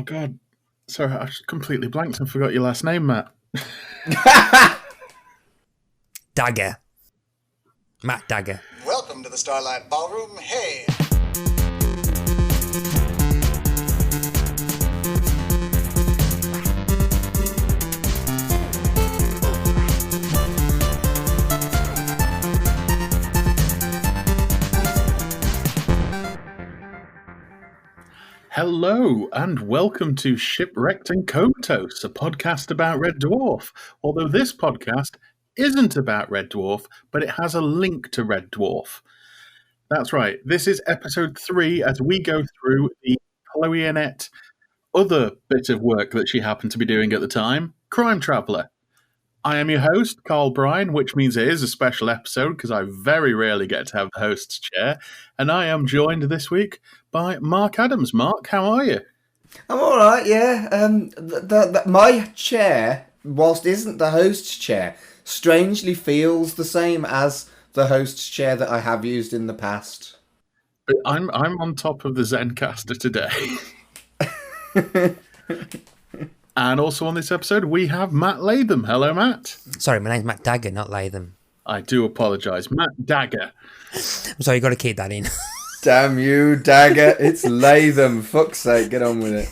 God. Sorry, I just completely blanked and forgot your last name, Matt. Dagger. Matt Dagger. Welcome to the Starlight Ballroom. Hey! Hello, and welcome to Shipwrecked and Comatose, a podcast about Red Dwarf. Although this podcast isn't about Red Dwarf, but it has a link to Red Dwarf. That's right, this is episode 3 as we go through the Chloe Annett other bit of work that she happened to be doing at the time, Crime Traveller. I am your host, Carl Bryan, which means it is a special episode because I very rarely get to have the host's chair, and I am joined this week by Mark Adams. Mark, how are you? I'm all right, yeah. My chair, whilst isn't the host's chair, strangely feels the same as the host's chair that I have used in the past. But I'm on top of the Zencaster today. And also on this episode, we have Matt Latham. Hello, Matt. Sorry, my name's Matt Dagger, not Latham. I do apologise. Matt Dagger. I'm sorry, you got to keep that in. Damn you, Dagger. It's Latham. Fuck's sake, get on with it.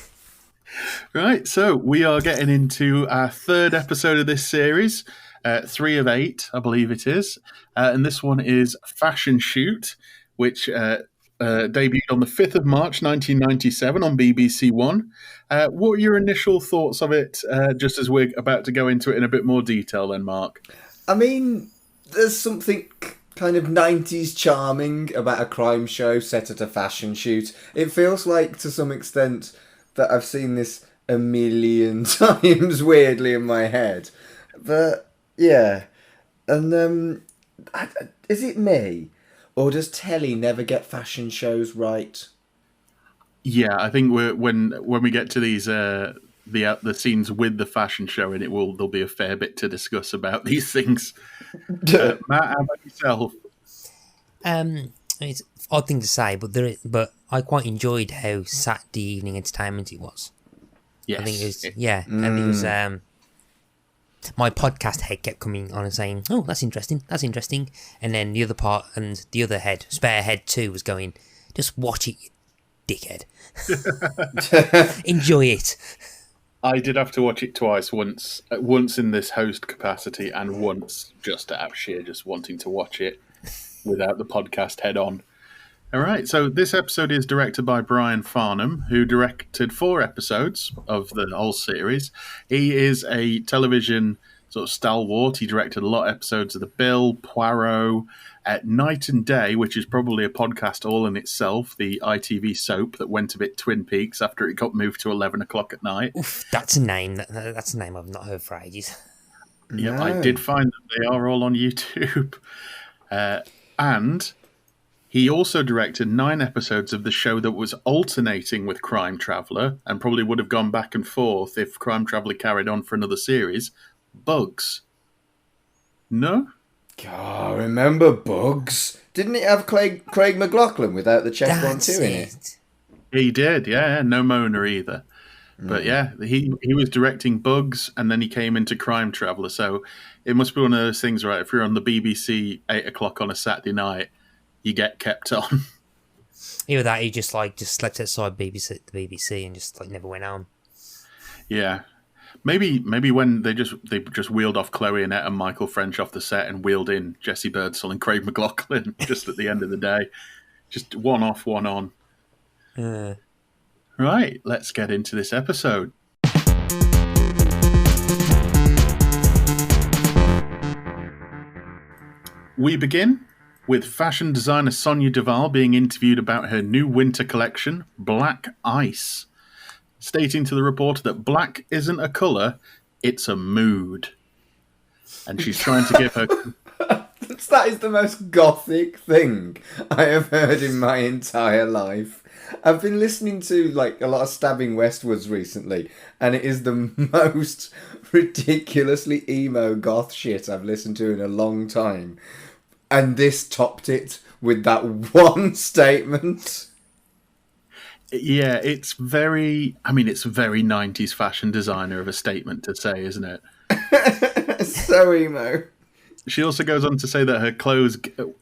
Right, so we are getting into our third episode of this series, 3 of 8, I believe it is. And this one is Fashion Shoot, which debuted on the 5th of March 1997 on BBC One. What are your initial thoughts of it, just as we're about to go into it in a bit more detail then, Mark? I mean, there's something kind of 90s charming about a crime show set at a fashion shoot. It feels like, to some extent, that I've seen this a million times weirdly in my head. But, yeah. And, is it me? Or does telly never get fashion shows right? Yeah, I think when we get to these the scenes with the fashion show, and there'll be a fair bit to discuss about these things. Matt, how about yourself? It's an odd thing to say, but I quite enjoyed how Saturday evening entertainment it was. Yes, I think it was. Yeah, I think it was. My podcast head kept coming on and saying, "Oh, that's interesting, and then the other part and the other head, spare head too, was going, "Just watch it, you dickhead. Enjoy it." I did have to watch it twice. Once in this host capacity, and once just out of sheer just wanting to watch it without the podcast head on. All right, so this episode is directed by Bryan, who directed 4 episodes of the whole series. He is a television sort of stalwart. He directed a lot of episodes of The Bill, Poirot, Night and Day, which is probably a podcast all in itself, the ITV soap that went a bit Twin Peaks after it got moved to 11 o'clock at night. Oof, that's a name. That's a name I've not heard for ages. Yeah, No. I did find that they are all on YouTube. And he also directed 9 episodes of the show that was alternating with Crime Traveller and probably would have gone back and forth if Crime Traveller carried on for another series. Bugs. No? God, remember Bugs? Didn't it have Craig McLachlan without the chest one too in it? He did, yeah. No Mona either. But yeah, he was directing Bugs and then he came into Crime Traveller. So it must be one of those things, right? If you're on the BBC 8 o'clock on a Saturday night, you get kept on. Either that, he just slept outside the BBC and just never went home. Yeah. Maybe when they just wheeled off Chloe Annett and Michael French off the set and wheeled in Jesse Birdsall and Craig McLachlan just at the end of the day. Just one off, one on. Right, let's get into this episode. We begin with fashion designer Sonia Duval being interviewed about her new winter collection, Black Ice, stating to the reporter that black isn't a colour, it's a mood. And she's trying to give her... That is the most gothic thing I have heard in my entire life. I've been listening to a lot of Stabbing Westwards recently, and it is the most ridiculously emo goth shit I've listened to in a long time. And this topped it with that one statement. Yeah, it's very 90s fashion designer of a statement to say, isn't it? So emo. She also goes on to say that her clothes,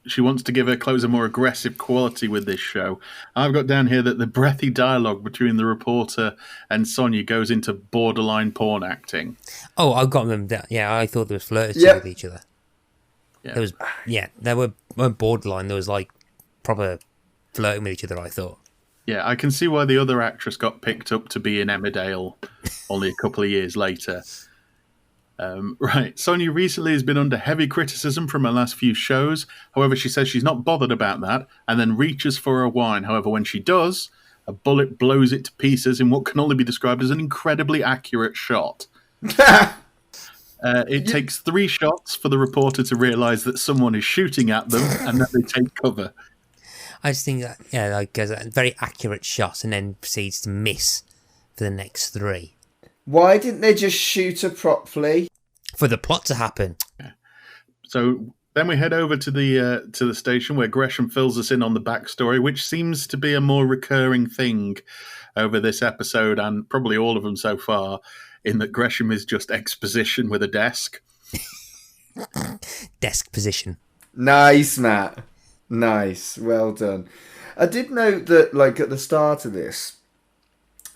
she wants to give her clothes a more aggressive quality with this show. I've got down here that the breathy dialogue between the reporter and Sonia goes into borderline porn acting. Oh, I got them down. Yeah, I thought they were flirting with each other. Yeah. There was, they weren't borderline. There was like proper flirting with each other, I thought. Yeah, I can see why the other actress got picked up to be in Emmerdale only a couple of years later. Right, Sonia recently has been under heavy criticism from her last few shows. However, she says she's not bothered about that and then reaches for a wine. However, when she does, a bullet blows it to pieces in what can only be described as an incredibly accurate shot. It takes 3 shots for the reporter to realise that someone is shooting at them, and then they take cover. I just think that, a very accurate shot and then proceeds to miss for the next 3. Why didn't they just shoot her properly? For the plot to happen. So then we head over to the station where Gresham fills us in on the backstory, which seems to be a more recurring thing over this episode and probably all of them so far, in that Gresham is just exposition with a desk. Desk position. Nice, Matt. Nice. Well done. I did note that, like, at the start of this,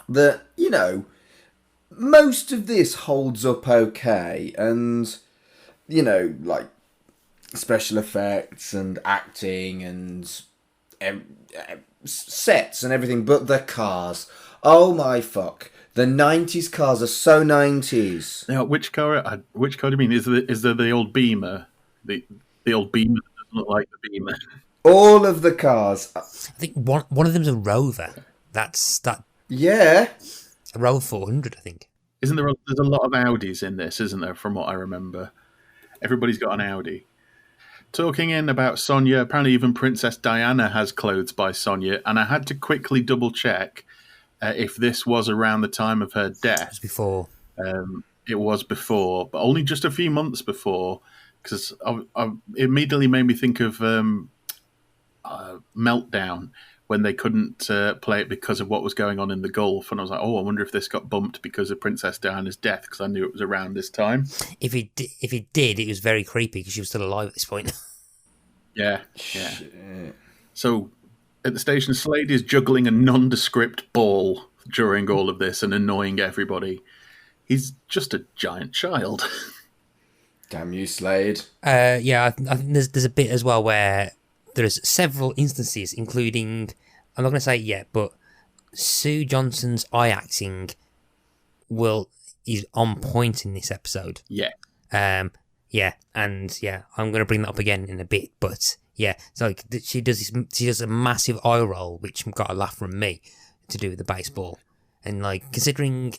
that, you know, most of this holds up okay, and, you know, like, special effects and acting and sets and everything, but the cars. Oh my fuck. The 90s cars are so 90s. Now, which car do you mean? Is there the old Beamer? The old Beamer that doesn't look like the Beamer? All of the cars. I think one of them's a Rover. That's that. Yeah. A Rover 400, I think. Isn't there? There's a lot of Audis in this, isn't there? From what I remember, everybody's got an Audi. Talking in about Sonia, apparently even Princess Diana has clothes by Sonia, and I had to quickly double check if this was around the time of her death. It was before. It was before, but only just a few months before, because it immediately made me think of Meltdown, when they couldn't play it because of what was going on in the Gulf. And I was like, oh, I wonder if this got bumped because of Princess Diana's death, because I knew it was around this time. If it did, it was very creepy because she was still alive at this point. Yeah. So at the station, Slade is juggling a nondescript ball during all of this and annoying everybody. He's just a giant child. Damn you, Slade. I think there's a bit as well where there's several instances, including, I'm not going to say it yet, but Sue Johnson's eye acting is on point in this episode. Yeah. I'm going to bring that up again in a bit, but yeah, it's like she does a massive eye roll, which got a laugh from me to do with the baseball, and like considering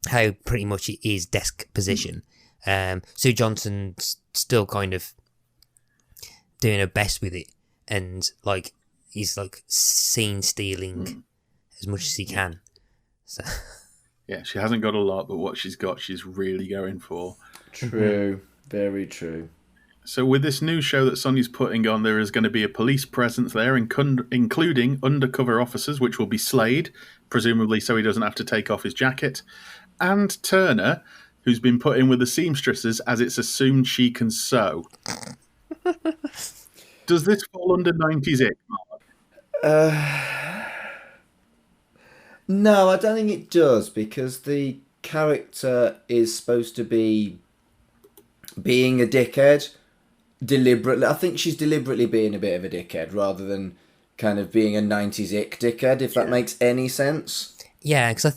how pretty much it is desk position, Sue Johnson's still kind of doing her best with it, and like he's like scene stealing as much as he can. So yeah, she hasn't got a lot, but what she's got, she's really going for. True, very true. So with this new show that Sonia's putting on, there is going to be a police presence there, including undercover officers, which will be Slade, presumably so he doesn't have to take off his jacket, and Turner, who's been put in with the seamstresses as it's assumed she can sew. Does this fall under 90s ick, Mark? No, I don't think it does, because the character is supposed to be being a dickhead deliberately. I think she's deliberately being a bit of a dickhead rather than kind of being a 90s ick dickhead, if that makes any sense. Yeah, because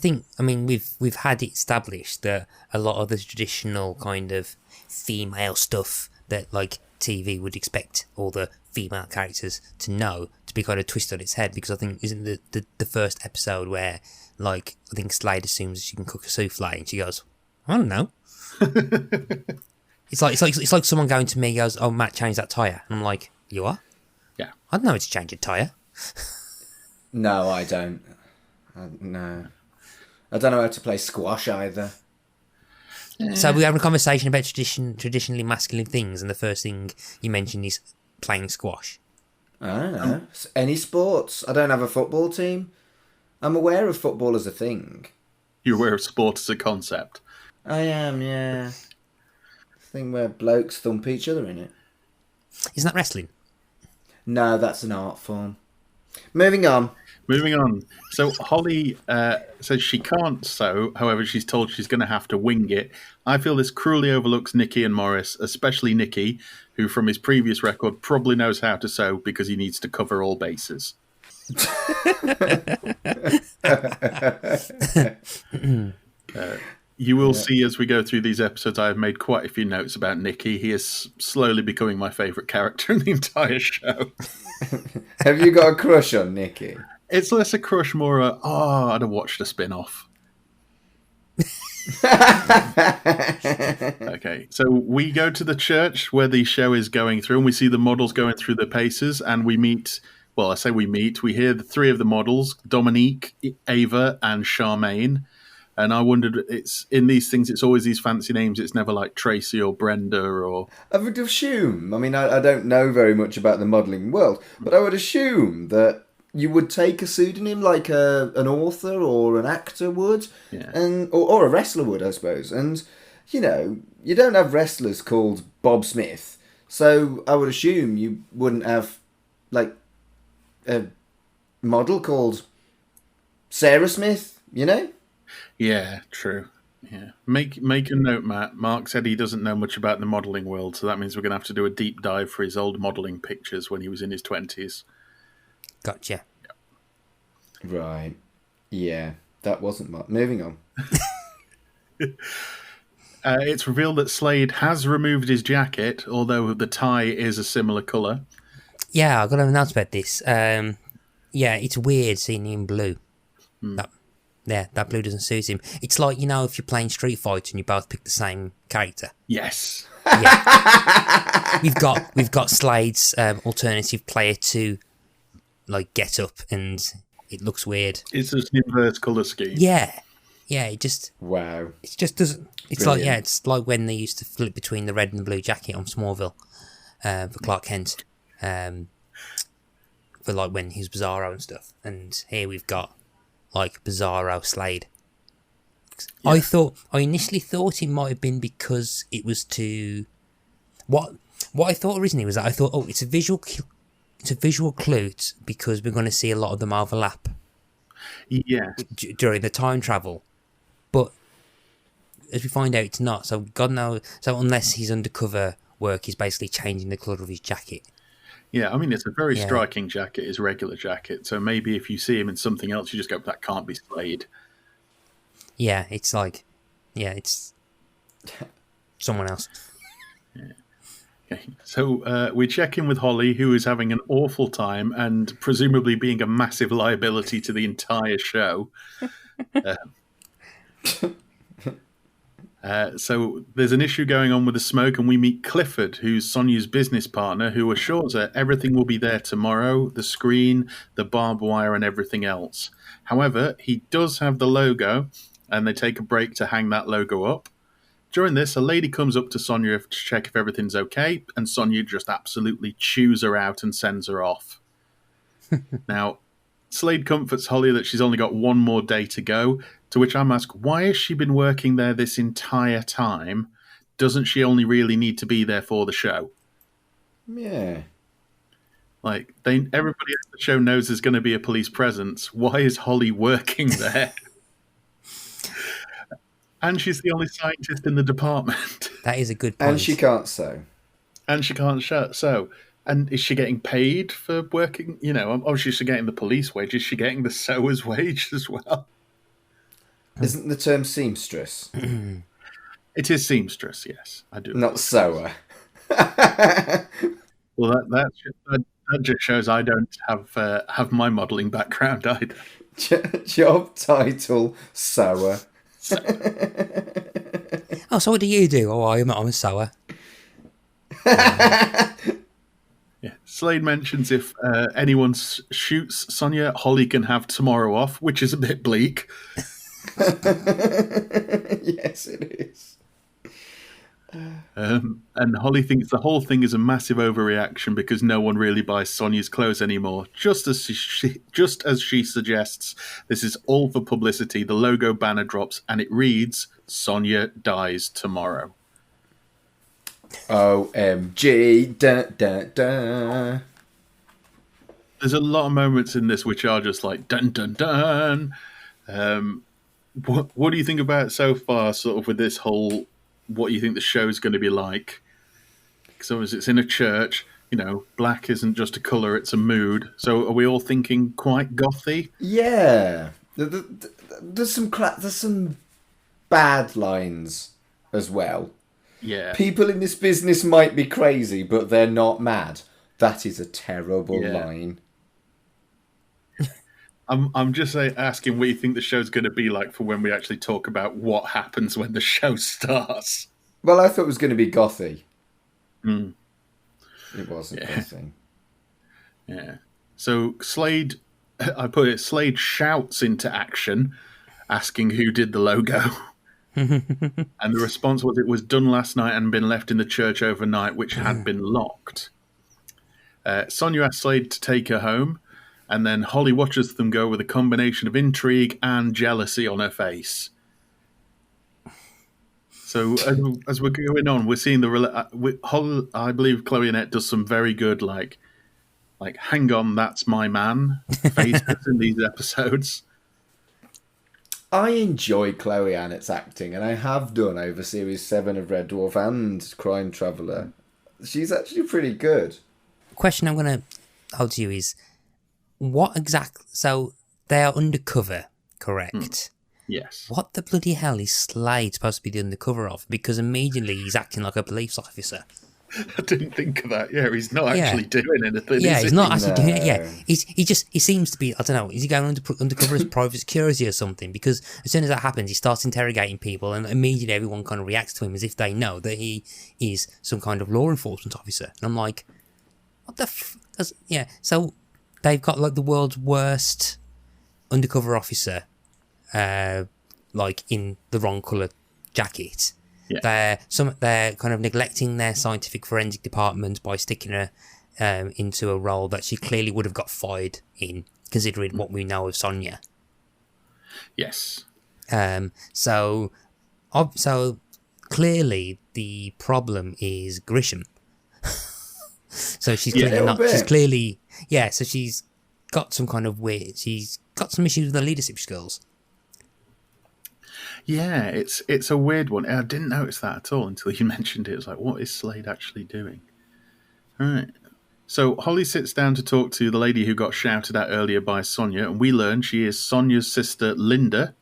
we've had it established that a lot of the traditional kind of female stuff that like TV would expect all the female characters to know to be kind of twisted on its head, because I think isn't the first episode where like I think Slade assumes she can cook a souffle and she goes, I don't know. It's like someone going to me and goes, oh, Matt, change that tyre. And I'm like, you are? Yeah. I don't know how to change a tyre. No, I don't. No. I don't know how to play squash either. So we're having a conversation about traditionally masculine things, and the first thing you mentioned is playing squash. I don't know. Any sports. I don't have a football team. I'm aware of football as a thing. You're aware of sport as a concept. I am, yeah. Thing where blokes thump each other in it. Isn't that wrestling? No, that's an art form. Moving on. So Holly says she can't sew. However, she's told she's going to have to wing it. I feel this cruelly overlooks Nikki and Morris, especially Nikki, who from his previous record probably knows how to sew because he needs to cover all bases. You will see as we go through these episodes, I have made quite a few notes about Nikki. He is slowly becoming my favourite character in the entire show. Have you got a crush on Nikki? It's less a crush, more I'd have watched a spin-off. Okay, so we go to the church where the show is going through, and we see the models going through the paces, and we meet, well, I say we hear the three of the models, Dominique, Ava, and Charmaine. And I wondered, it's in these things, it's always these fancy names. It's never like Tracy or Brenda or... I would assume, I mean, I don't know very much about the modelling world, but I would assume that you would take a pseudonym like an author or an actor would, or a wrestler would, I suppose. And, you know, you don't have wrestlers called Bob Smith, so I would assume you wouldn't have, like, a model called Sarah Smith, you know? Yeah, true. Yeah, make a note, Matt. Mark said he doesn't know much about the modelling world, so that means we're going to have to do a deep dive for his old modelling pictures when he was in his 20s. Gotcha. Right. Yeah, that wasn't much. Moving on. It's revealed that Slade has removed his jacket, although the tie is a similar colour. Yeah, I've got to announce about this. Yeah, it's weird seeing him in blue. That blue doesn't suit him. It's like, you know, if you're playing Street Fighter and you both pick the same character. Yes. Yeah. We've got Slade's alternative player to like get up, and it looks weird. It's just an inverse colour scheme. Yeah, it just Wow. It just doesn't. It's Brilliant. like it's like when they used to flip between the red and blue jacket on Smallville for Clark Kent, for like when he was Bizarro and stuff. And here we've got like Bizarro Slade. Yeah. I initially thought it might have been because it was to what I thought originally was that I thought, it's a visual clue because we're going to see a lot of them overlap. Yeah. During the time travel, but as we find out, it's not. So God knows. So unless his undercover work is basically changing the colour of his jacket. Yeah, I mean, it's a very striking jacket, his regular jacket. So maybe if you see him in something else, you just go, that can't be Slade. Yeah, it's like, it's someone else. Yeah. Okay. So we check in with Holly, who is having an awful time and presumably being a massive liability to the entire show. So there's an issue going on with the smoke, and we meet Clifford, who's Sonia's business partner, who assures her everything will be there tomorrow, the screen, the barbed wire, and everything else. However, he does have the logo, and they take a break to hang that logo up. During this, a lady comes up to Sonia to check if everything's okay, and Sonia just absolutely chews her out and sends her off. Now, Slade comforts Holly that she's only got one more day to go, to which I'm asked, why has she been working there this entire time? Doesn't she only really need to be there for the show? Yeah. Like, everybody at the show knows there's going to be a police presence. Why is Holly working there? And she's the only scientist in the department. That is a good point. And she can't sew. And she can't sew. And is she getting paid for working? You know, obviously she's getting the police wage. Is she getting the sewer's wage as well? Isn't the term seamstress? It is seamstress, yes. I do. Not sewer. Well, that just shows I don't have my modelling background either. Job title, sewer. Oh, so what do you do? Oh, I'm a sewer. Yeah. Slade mentions if anyone shoots Sonia, Holly can have tomorrow off, which is a bit bleak. Yes, it is. And Holly thinks the whole thing is a massive overreaction because no one really buys Sonia's clothes anymore. Just as she suggests, this is all for publicity. The logo banner drops and it reads, "Sonia dies tomorrow." OMG, dun, dun, dun. There's a lot of moments in this which are just like dun dun dun. What do you think about it so far? Sort of with this whole, what you think the show's going to be like? Because it's in a church. You know, black isn't just a color; it's a mood. So, are we all thinking quite gothy? Yeah, there's some bad lines as well. Yeah. People in this business might be crazy, but they're not mad. That is a terrible line. I'm just asking what you think the show's going to be like for when we actually talk about what happens when the show starts. Well, I thought it was going to be gothy. Mm. It wasn't gothy. Yeah. So Slade shouts into action, asking who did the logo. And the response was it was done last night and been left in the church overnight, which had been locked. Sonia asks Slade to take her home, and then Holly watches them go with a combination of intrigue and jealousy on her face. So as we're going on, we're seeing Holly, I believe Chloe Annett does some very good, like hang on, that's my man faces in these episodes. I enjoy Chloe Annett's acting, and I have done over Series 7 of Red Dwarf and Crime Traveller. She's actually pretty good. Question I'm going to hold to you is, what exactly... So, they are undercover, correct? Yes. What the bloody hell is Slade supposed to be the undercover of? Because immediately he's acting like a police officer. I didn't think of that. Yeah, he's not actually doing anything. Yeah, he's not actually doing it. No. Yeah, he seems to be. I don't know. Is he going undercover as private security or something? Because as soon as that happens, he starts interrogating people, and immediately everyone kind of reacts to him as if they know that he is some kind of law enforcement officer. And I'm like, what the? Yeah. So they've got like the world's worst undercover officer, like in the wrong colour jacket. Yeah. They're kind of neglecting their scientific forensic department by sticking her into a role that she clearly would have got fired in, considering what we know of Sonia. Yes. So clearly the problem is Grisham. So she's clearly not. She's clearly So she's got some kind of weird. She's got some issues with her leadership skills. Yeah, it's a weird one. I didn't notice that at all until you mentioned it. It was like, what is Slade actually doing? All right. So Holly sits down to talk to the lady who got shouted at earlier by Sonia, and we learn she is Sonia's sister, Linda,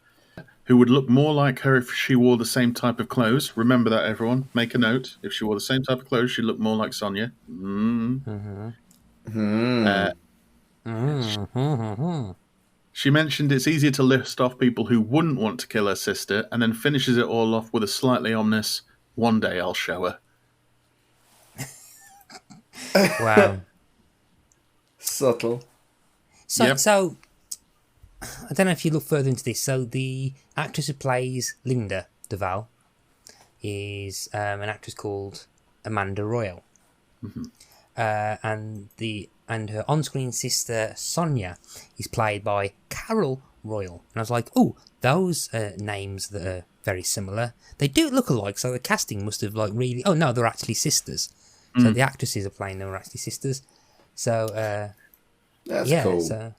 who would look more like her if she wore the same type of clothes. Remember that, everyone. Make a note. If she wore the same type of clothes, she'd look more like Sonia. She mentioned it's easier to list off people who wouldn't want to kill her sister, and then finishes it all off with a slightly ominous, "One day I'll show her." Wow. Subtle. So, I don't know if you look further into this. So the actress who plays Linda Duval is an actress called Amanda Royal. And her on-screen sister Sonia is played by Carol Royal. And I was like, oh, those names that are very similar. They do look alike, so the casting must have like really... Oh, no, they're actually sisters. So the actresses are playing them are actually sisters. So, that's cool. So,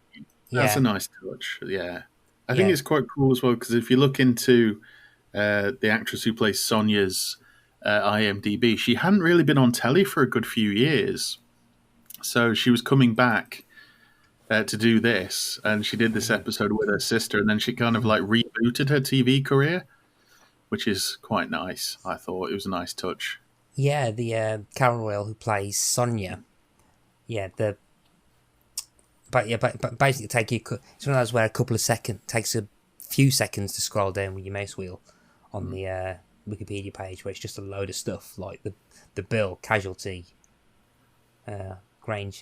That's a nice touch, yeah. I think it's quite cool as well, because if you look into the actress who plays Sonia's IMDb, she hadn't really been on telly for a good few years. So she was coming back to do this, and she did this episode with her sister, and then she kind of like rebooted her TV career, which is quite nice. I thought it was a nice touch. Yeah, the Carol Royal who plays Sonia. Yeah, but basically it's one of those where takes a few seconds to scroll down with your mouse wheel on the Wikipedia page, where it's just a load of stuff like the Bill, Casualty, Blake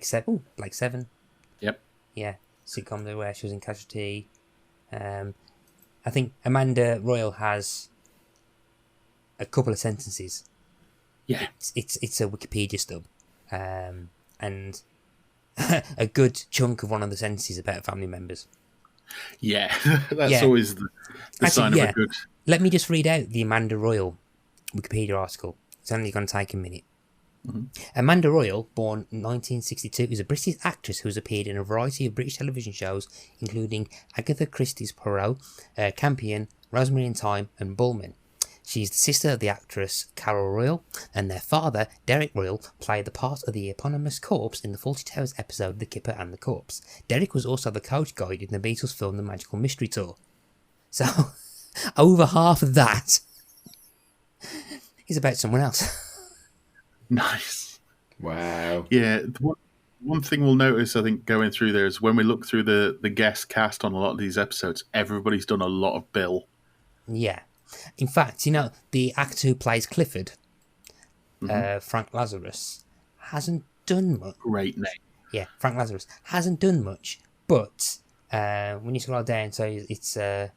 Seven. Yep. Yeah, sitcom where she was in Casualty. I think Amanda Royal has a couple of sentences. Yeah. It's a Wikipedia stub. And a good chunk of one of the sentences about family members. Yeah, that's always the sign of a good... Let me just read out the Amanda Royal Wikipedia article. It's only going to take a minute. Mm-hmm. Amanda Royal, born in 1962, is a British actress who has appeared in a variety of British television shows, including Agatha Christie's Poirot, Campion, Rosemary in Thyme, and Bullman. She is the sister of the actress Carol Royal, and their father, Derek Royal, played the part of the eponymous corpse in the Fawlty Towers episode The Kipper and the Corpse. Derek was also the coach guide in the Beatles film The Magical Mystery Tour. So, over half of that is about someone else. Nice. Wow. Yeah, one thing we'll notice, I think, going through there is when we look through the guest cast on a lot of these episodes, everybody's done a lot of Bill. Yeah. In fact, the actor who plays Clifford, Frank Lazarus, hasn't done much. Great name. Yeah, Frank Lazarus hasn't done much, but when you scroll down, so it's in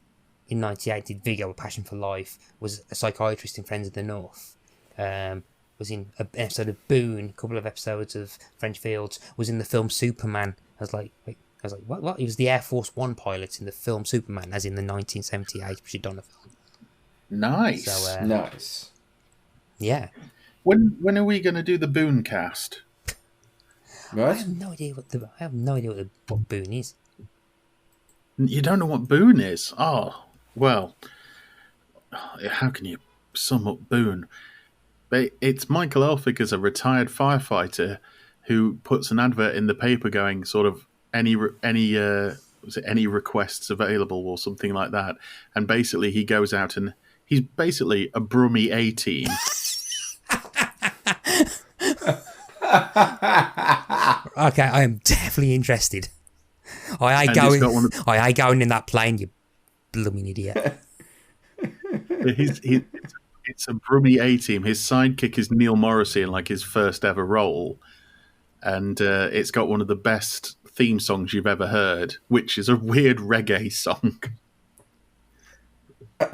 98 did Viggo, A Passion for Life, was a psychiatrist in Friends of the North, was in an episode of Boone, a couple of episodes of French Fields, was in the film Superman. I was like, what? He was the Air Force One pilot in the film Superman, as in the 1978 Richard Donner film. Nice. So, nice. Yeah. When are we going to do the Boone cast? Right. I have no idea what Boone is. You don't know what Boone is? Oh, well, how can you sum up Boone? It's Michael Elphick as a retired firefighter who puts an advert in the paper going sort of any requests available or something like that. And basically he goes out and he's basically a Brummy A-team. Okay, I am definitely interested. I ain't going in that plane, you blooming idiot. It's a Brummy A-team. His sidekick is Neil Morrissey in like his first ever role. And it's got one of the best theme songs you've ever heard, which is a weird reggae song.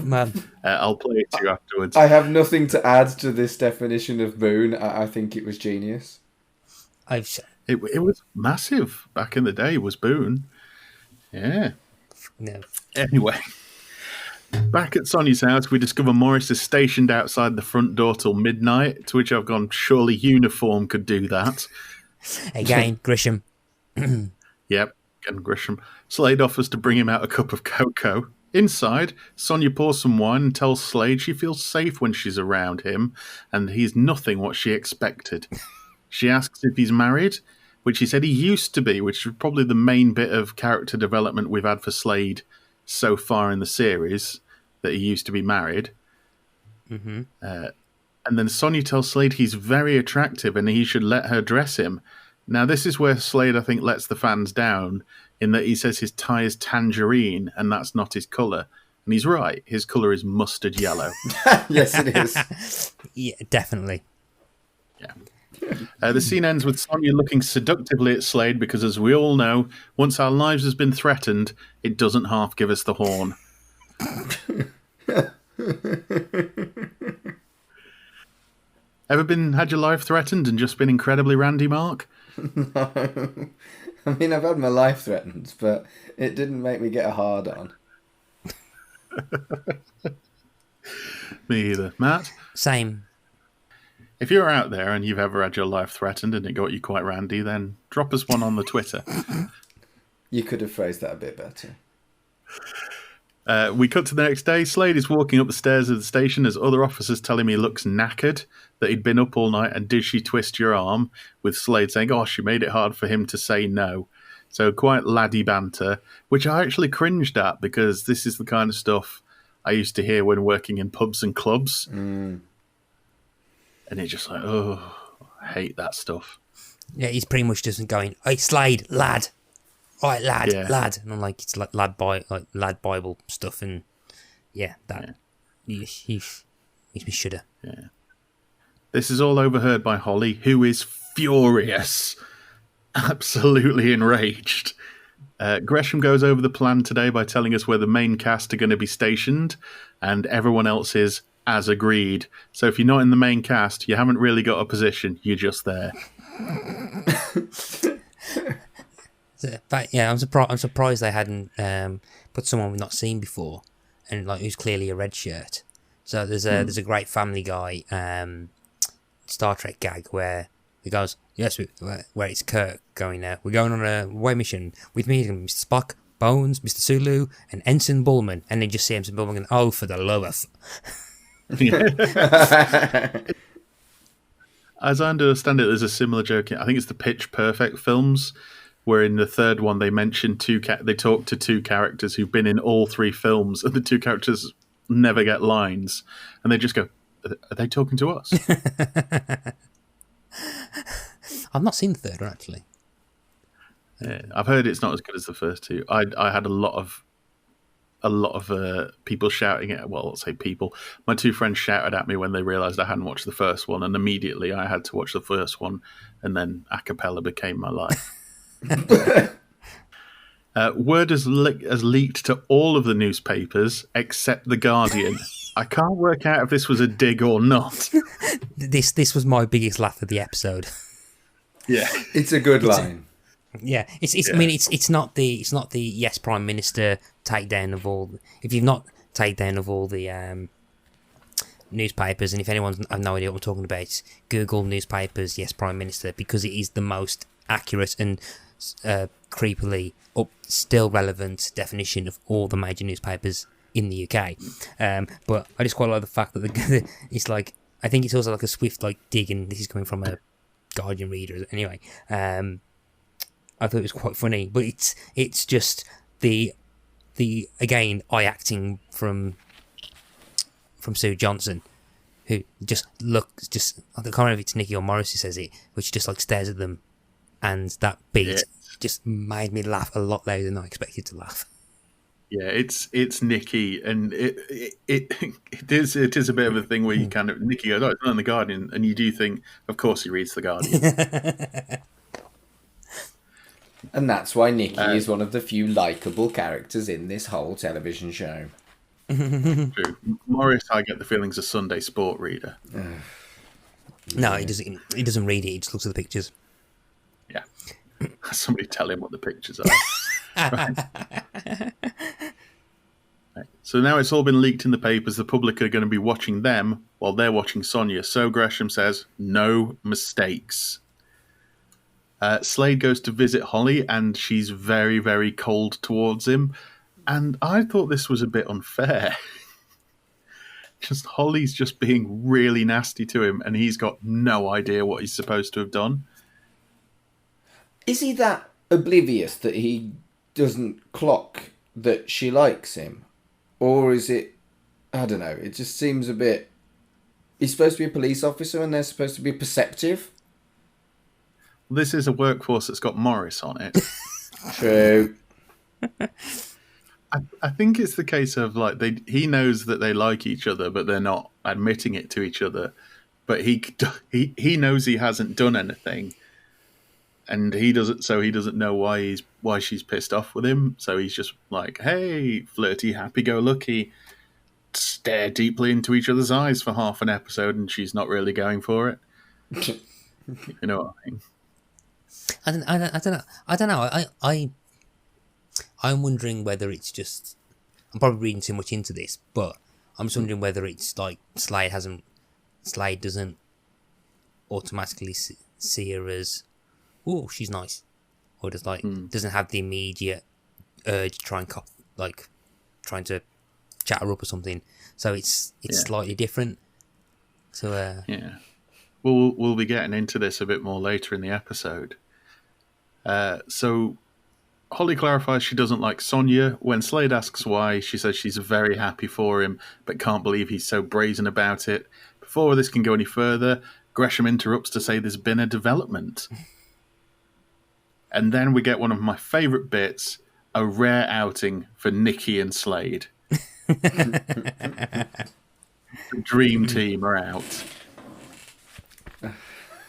Man. I'll play it to you afterwards. I have nothing to add to this definition of Boone. I think it was genius. It was massive back in the day, was Boone. Yeah. No. Anyway, back at Sonia's house, we discover Morris is stationed outside the front door till midnight, to which I've gone, surely uniform could do that. Again, Grisham. Yep, again, Grisham. Slade offers to bring him out a cup of cocoa. Inside, Sonia pours some wine and tells Slade she feels safe when she's around him, and he's nothing what she expected. She asks if he's married, which he said he used to be, which is probably the main bit of character development we've had for Slade so far in the series, that he used to be married. Mm-hmm. And then Sonia tells Slade he's very attractive and he should let her dress him. Now, this is where Slade, I think, lets the fans down, in that he says his tie is tangerine and that's not his colour. And he's right. His colour is mustard yellow. Yes, it is. Yeah, definitely. Yeah. The scene ends with Sonia looking seductively at Slade because, as we all know, once our lives has been threatened, it doesn't half give us the horn. Ever had your life threatened and just been incredibly randy, Mark? No. I mean, I've had my life threatened, but it didn't make me get a hard on. Me either. Matt? Same. If you're out there and you've ever had your life threatened and it got you quite randy, then drop us one on the Twitter. You could have phrased that a bit better. We cut to the next day. Slade is walking up the stairs of the station as other officers tell him he looks knackered, that he'd been up all night and did she twist your arm, with Slade saying, oh, she made it hard for him to say no. So quite laddie banter, which I actually cringed at because this is the kind of stuff I used to hear when working in pubs and clubs. Mm. And it's just like, oh, I hate that stuff. Yeah, he's pretty much just going, hey, Slade, lad. All right, lad, lad. And I'm like, it's like lad Bible stuff. And yeah, that makes me shudder. Yeah. This is all overheard by Holly, who is furious. Absolutely enraged. Gresham goes over the plan today by telling us where the main cast are going to be stationed, and everyone else is as agreed. So if you're not in the main cast, you haven't really got a position. You're just there. But yeah, I'm surprised they hadn't put someone we've not seen before, and like who's clearly a red shirt. So there's a great Family Guy Star Trek gag where he goes, yes, where it's Kirk going there. We're going on a away mission with me, Mr. Spock, Bones, Mr. Sulu, and Ensign Bullman, and then just see Ensign Bullman going, oh, for the love of. As I understand it, there's a similar joke. I think it's the Pitch Perfect films, where in the third one they mention they talk to two characters who've been in all three films, and the two characters never get lines, and they just go, "Are they talking to us?" I've not seen the third one actually. Yeah, I've heard it's not as good as the first two. I had a lot of people shouting at. Well, let's say people. My two friends shouted at me when they realised I hadn't watched the first one, and immediately I had to watch the first one, and then a cappella became my life. Word has leaked to all of the newspapers except The Guardian. I can't work out if this was a dig or not. This was my biggest laugh of the episode. Yeah, it's a good line. Yeah, it's. I mean, it's not the yes Prime Minister takedown of all. If you've not takedown of all the newspapers, and if anyone's have no idea what we're talking about, Google newspapers yes Prime Minister, because it is the most accurate and creepily still relevant definition of all the major newspapers in the UK. But I just quite like the fact that it's like, I think it's also like a swift like dig, and this is coming from a Guardian reader anyway. I thought it was quite funny, but it's just the again eye acting from Sue Johnson, who just looks I can't remember if it's Nikki or Morris who says it, which just like stares at them, and that beat just made me laugh a lot louder than I expected to laugh. Yeah, it's Nikki, and it is a bit of a thing where you kind of Nikki goes, "Oh, it's not in the Guardian," and you do think, of course, he reads the Guardian. And that's why Nikki is one of the few likeable characters in this whole television show. True. Morris, I get the feeling's a Sunday Sport reader. No, he doesn't. He doesn't read it. He just looks at the pictures. Yeah, somebody tell him what the pictures are. Right. So now it's all been leaked in the papers. The public are going to be watching them while they're watching Sonia. So Gresham says, "No mistakes." Slade goes to visit Holly, and she's very, very cold towards him. And I thought this was a bit unfair. Holly's just being really nasty to him, and he's got no idea what he's supposed to have done. Is he that oblivious that he doesn't clock that she likes him? Or is it... I don't know. It just seems a bit... He's supposed to be a police officer, and they're supposed to be perceptive. This is a workforce that's got Morris on it. True. I think it's the case of like he knows that they like each other, but they're not admitting it to each other. But he knows he hasn't done anything, and he doesn't know why she's pissed off with him. So he's just like, hey, flirty, happy-go-lucky, stare deeply into each other's eyes for half an episode, and she's not really going for it. You know what I mean? I don't know. I'm wondering whether it's just... I'm probably reading too much into this, but I'm just wondering whether it's like Slade doesn't automatically see her as, oh, she's nice, or just like doesn't have the immediate urge to try and trying to chat her up or something. So it's slightly different. So yeah, we'll be getting into this a bit more later in the episode. So Holly clarifies she doesn't like Sonia. When Slade asks why, she says she's very happy for him, but can't believe he's so brazen about it. Before this can go any further, Gresham interrupts to say there's been a development. And then we get one of my favourite bits, a rare outing for Nikki and Slade. The dream team are out.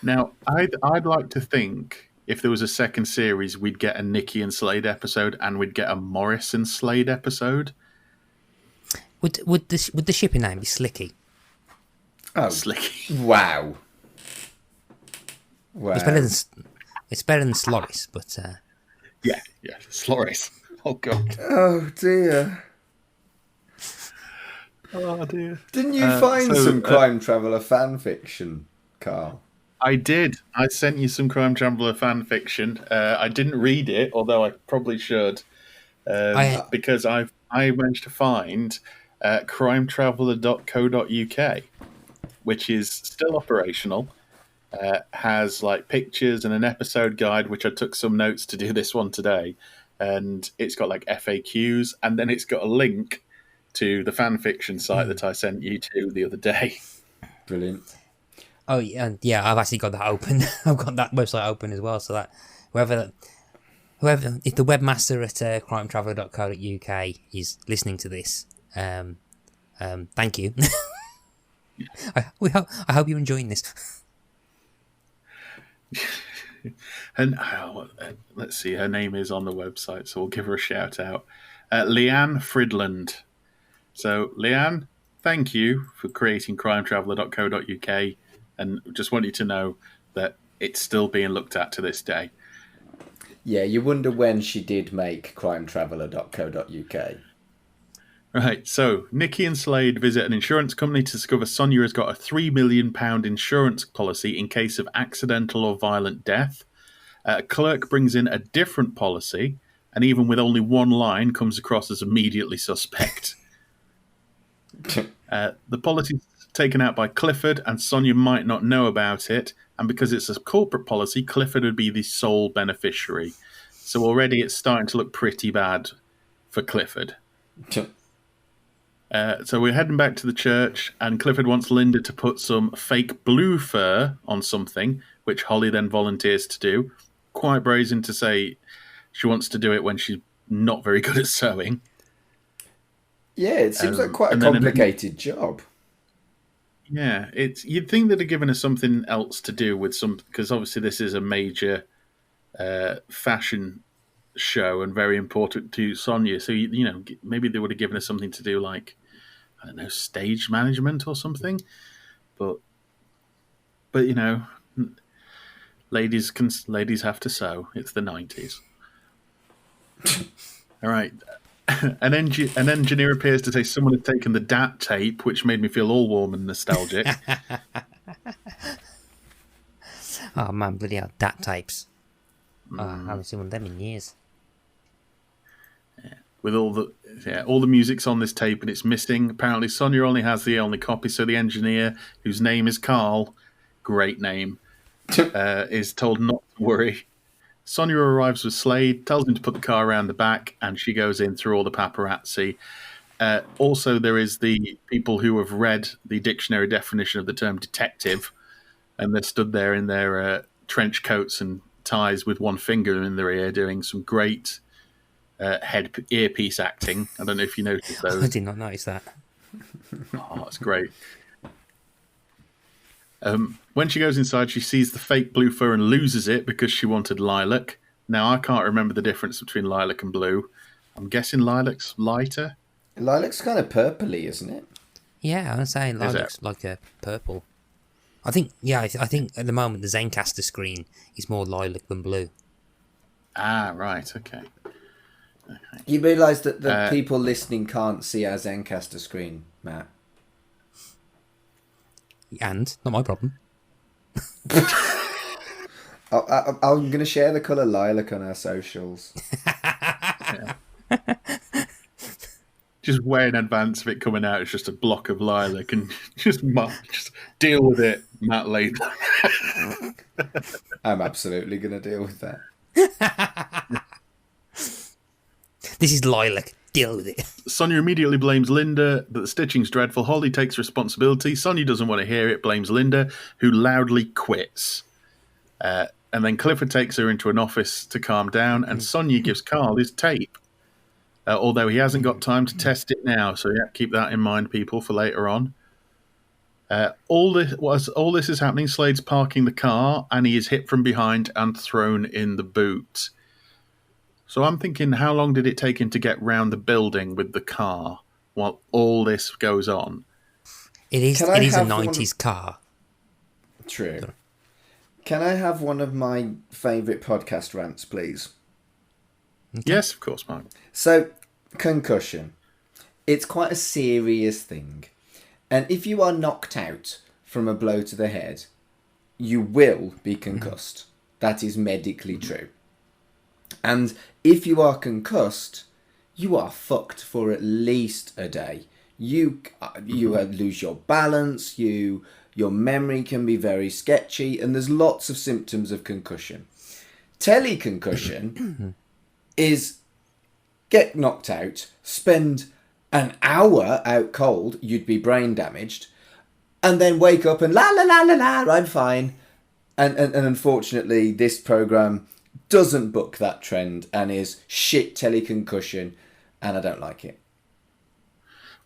Now, I'd like to think if there was a second series, we'd get a Nikki and Slade episode, and we'd get a Morris and Slade episode. Would the shipping name be Slicky? Oh, Slicky. wow. Wow. It's better than Sloris, but Yeah, Sloris. Oh, God. Oh, dear. Oh, dear. Didn't you find so, some Crime Traveller fan fiction, Carl? I did. I sent you some Crime Traveller fan fiction. I didn't read it, although I probably should, because I managed to find crimetraveller.co.uk, which is still operational. Has like pictures and an episode guide, which I took some notes to do this one today, and it's got like FAQs, and then it's got a link to the fan fiction site that I sent you to the other day. Brilliant. oh yeah, I've actually got that open. I've got that website open as well, so that whoever, if the webmaster at crimetraveller.co.uk is listening to this, thank you. I hope you're enjoying this. And let's see, her name is on the website, so we'll give her a shout out. Leanne Fridland. So, Leanne, thank you for creating crimetraveller.co.uk, and just want you to know that it's still being looked at to this day. Yeah, you wonder when she did make crimetraveller.co.uk. Right, so Nikki and Slade visit an insurance company to discover Sonia has got a £3 million insurance policy in case of accidental or violent death. A clerk brings in a different policy, and even with only one line, comes across as immediately suspect. The policy is taken out by Clifford, and Sonia might not know about it, and because it's a corporate policy, Clifford would be the sole beneficiary. So already it's starting to look pretty bad for Clifford. So we're heading back to the church, and Clifford wants Linda to put some fake blue fur on something, which Holly then volunteers to do. Quite brazen to say she wants to do it when she's not very good at sewing. Yeah, it seems like quite a complicated job. Yeah, you'd think they'd have given her something else to do with because obviously this is a major fashion show and very important to Sonia. So maybe they would have given her something to do, like, I don't know, stage management or something. But ladies have to sew. It's the 90s. All right. An engineer appears to say someone had taken the DAT tape, which made me feel all warm and nostalgic. Oh man, bloody hell, DAT tapes. Oh, I haven't seen one of them in years. With all the music's on this tape and it's missing. Apparently Sonia only has the only copy, so the engineer, whose name is Carl, great name, is told not to worry. Sonia arrives with Slade, tells him to put the car around the back, and she goes in through all the paparazzi. Also, there is the people who have read the dictionary definition of the term detective, and they're stood there in their trench coats and ties with one finger in their ear doing some great earpiece acting. I don't know if you noticed those. I did not notice that. Oh, that's great. When she goes inside, she sees the fake blue fur and loses it because she wanted lilac. Now, I can't remember the difference between lilac and blue. I'm guessing lilac's lighter. Lilac's kind of purpley, isn't it? Yeah, I'd say lilac's like a purple. I think at the moment the Zencastr screen is more lilac than blue. Ah, right, okay. You realise that the people listening can't see our Zencastr screen, Matt? And not my problem. I'm going to share the colour lilac on our socials. Just way in advance of it coming out, it's just a block of lilac, and just deal with it, Matt Latham. I'm absolutely going to deal with that. This is lilac. Deal with it. Sonia immediately blames Linda that the stitching's dreadful. Holly takes responsibility. Sonia doesn't want to hear it, blames Linda, who loudly quits. And then Clifford takes her into an office to calm down, and Sonia gives Carl his tape. Although he hasn't got time to test it now, so yeah, keep that in mind, people, for later on. All this is happening, Slade's parking the car, and he is hit from behind and thrown in the boot. So I'm thinking, how long did it take him to get round the building with the car while all this goes on? It is. It is a '90s car. True. Sorry. Can I have one of my favourite podcast rants, please? Okay. Yes, of course, Mark. So, concussion. It's quite a serious thing. And if you are knocked out from a blow to the head, you will be concussed. That is medically true. And if you are concussed, you are fucked for at least a day. You lose your balance, your memory can be very sketchy, and there's lots of symptoms of concussion. Teleconcussion is get knocked out, spend an hour out cold, you'd be brain damaged, and then wake up and la la la la la, I'm fine. And unfortunately, this programme doesn't book that trend and is shit teleconcussion, and I don't like it.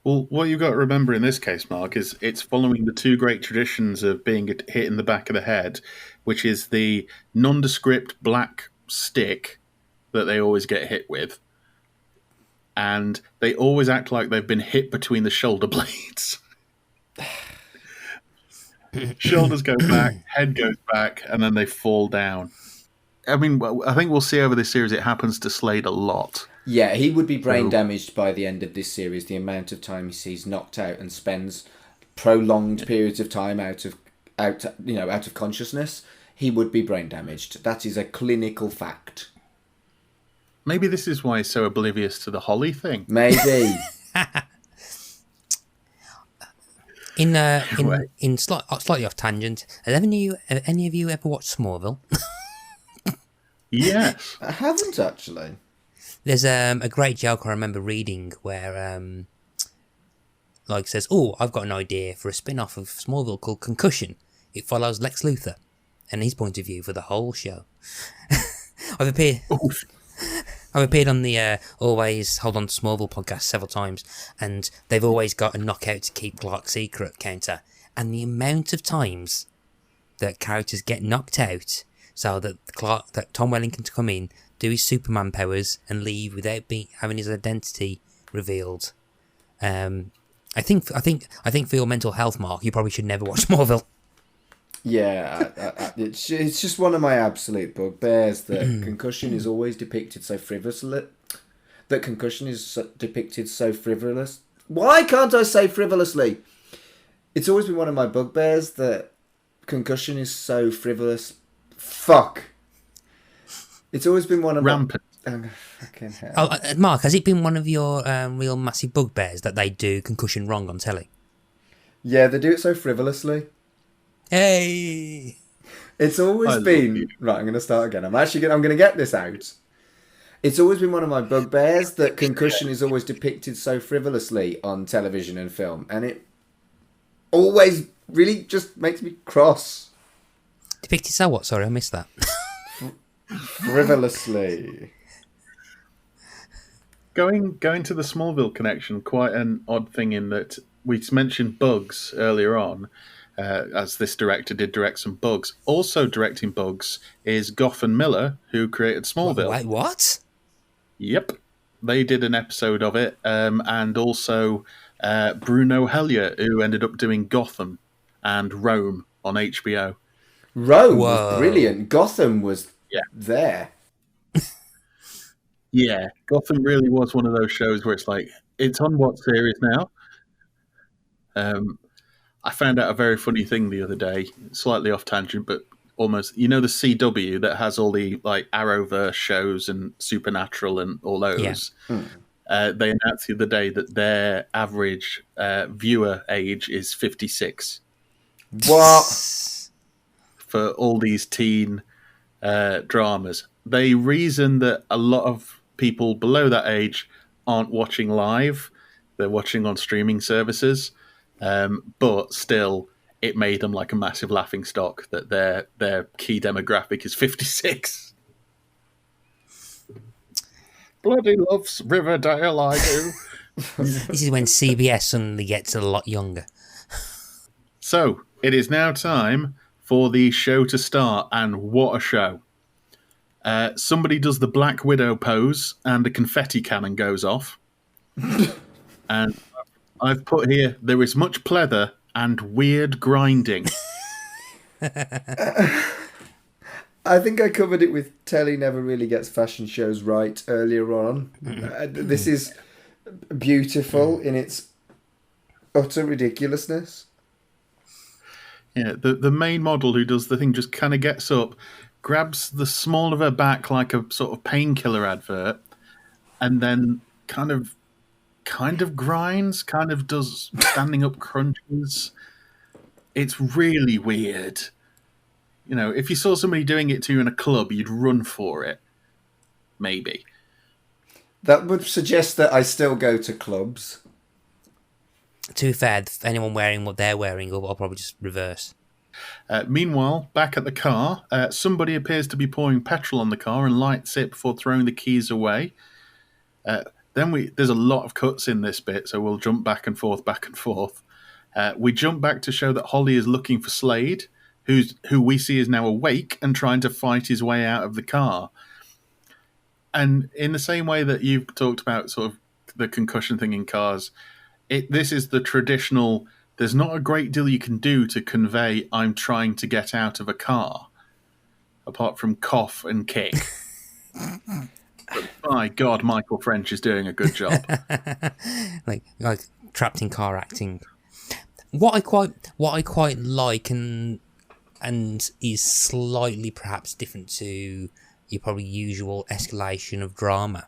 Well, what you've got to remember in this case, Mark, is it's following the two great traditions of being hit in the back of the head, which is the nondescript black stick that they always get hit with. And they always act like they've been hit between the shoulder blades. Shoulders go back, head goes back, and then they fall down. I mean, I think we'll see over this series it happens to Slade a lot. Yeah, he would be brain damaged by the end of this series. The amount of time he sees knocked out and spends prolonged periods of time out of consciousness, he would be brain damaged. That is a clinical fact. Maybe this is why he's so oblivious to the Holly thing. Maybe. in slightly off tangent, have any of you ever watched Smallville? Yes. I haven't actually. There's a great joke I remember reading where says, "Oh, I've got an idea for a spin-off of Smallville called Concussion. It follows Lex Luthor and his point of view for the whole show." I've appeared on the Always Hold On to Smallville podcast several times, and they've always got a knockout to keep Clark secret counter. And the amount of times that characters get knocked out so that Tom Welling can come in, do his Superman powers, and leave without having his identity revealed. I think for your mental health, Mark, you probably should never watch Smallville. Yeah, it's just one of my absolute bugbears that concussion is always depicted so frivolously. Why can't I say frivolously? It's always been one of my bugbears that concussion is so frivolous. Fuck. It's always been one of rampant. Fucking hell. Mark, has it been one of your real massive bugbears that they do concussion wrong on telly? Yeah, they do it so frivolously. Hey! It's always been... Right, I'm going to start again. I'm going to get this out. It's always been one of my bugbears that concussion is always depicted so frivolously on television and film. And it always really just makes me cross. Depicted so what? Sorry, I missed that. Frivolously. Going to the Smallville connection, quite an odd thing in that we mentioned Bugs earlier on. As this director did direct some Bugs. Also directing Bugs is Goff and Miller, who created Smallville. Wait, what? Yep. They did an episode of it. And also Bruno Hellier, who ended up doing Gotham and Rome on HBO. Rome was brilliant. Gotham was there. Yeah, Gotham really was one of those shows where it's like, it's on what series now? I found out a very funny thing the other day, slightly off tangent, but almost, the CW that has all the like Arrowverse shows and Supernatural and all those. Yeah. They announced the other day that their average viewer age is 56. What? For all these teen dramas. They reason that a lot of people below that age aren't watching live. They're watching on streaming services. But still, it made them like a massive laughing stock that their key demographic is 56. Bloody loves Riverdale, I do. This is when CBS suddenly gets a lot younger. So, it is now time for the show to start, and what a show. Somebody does the Black Widow pose, and a confetti cannon goes off. And I've put here, there is much pleather and weird grinding. I think I covered it with telly never really gets fashion shows right earlier on. This is beautiful in its utter ridiculousness. Yeah, the main model who does the thing just kind of gets up, grabs the small of her back like a sort of painkiller advert, and then kind of grinds, kind of does standing up crunches. It's really weird. You know, if you saw somebody doing it to you in a club, you'd run for it. Maybe. That would suggest that I still go to clubs. To be fair, if anyone wearing what they're wearing, I'll probably just reverse. Meanwhile, back at the car, somebody appears to be pouring petrol on the car and lights it before throwing the keys away. There's a lot of cuts in this bit, so we'll jump back and forth. We jump back to show that Holly is looking for Slade, who we see is now awake and trying to fight his way out of the car. And in the same way that you've talked about sort of the concussion thing in cars, this is the traditional, there's not a great deal you can do to convey I'm trying to get out of a car, apart from cough and kick. But by God, Michael French is doing a good job. like trapped in car acting. What I quite like and is slightly perhaps different to your probably usual escalation of drama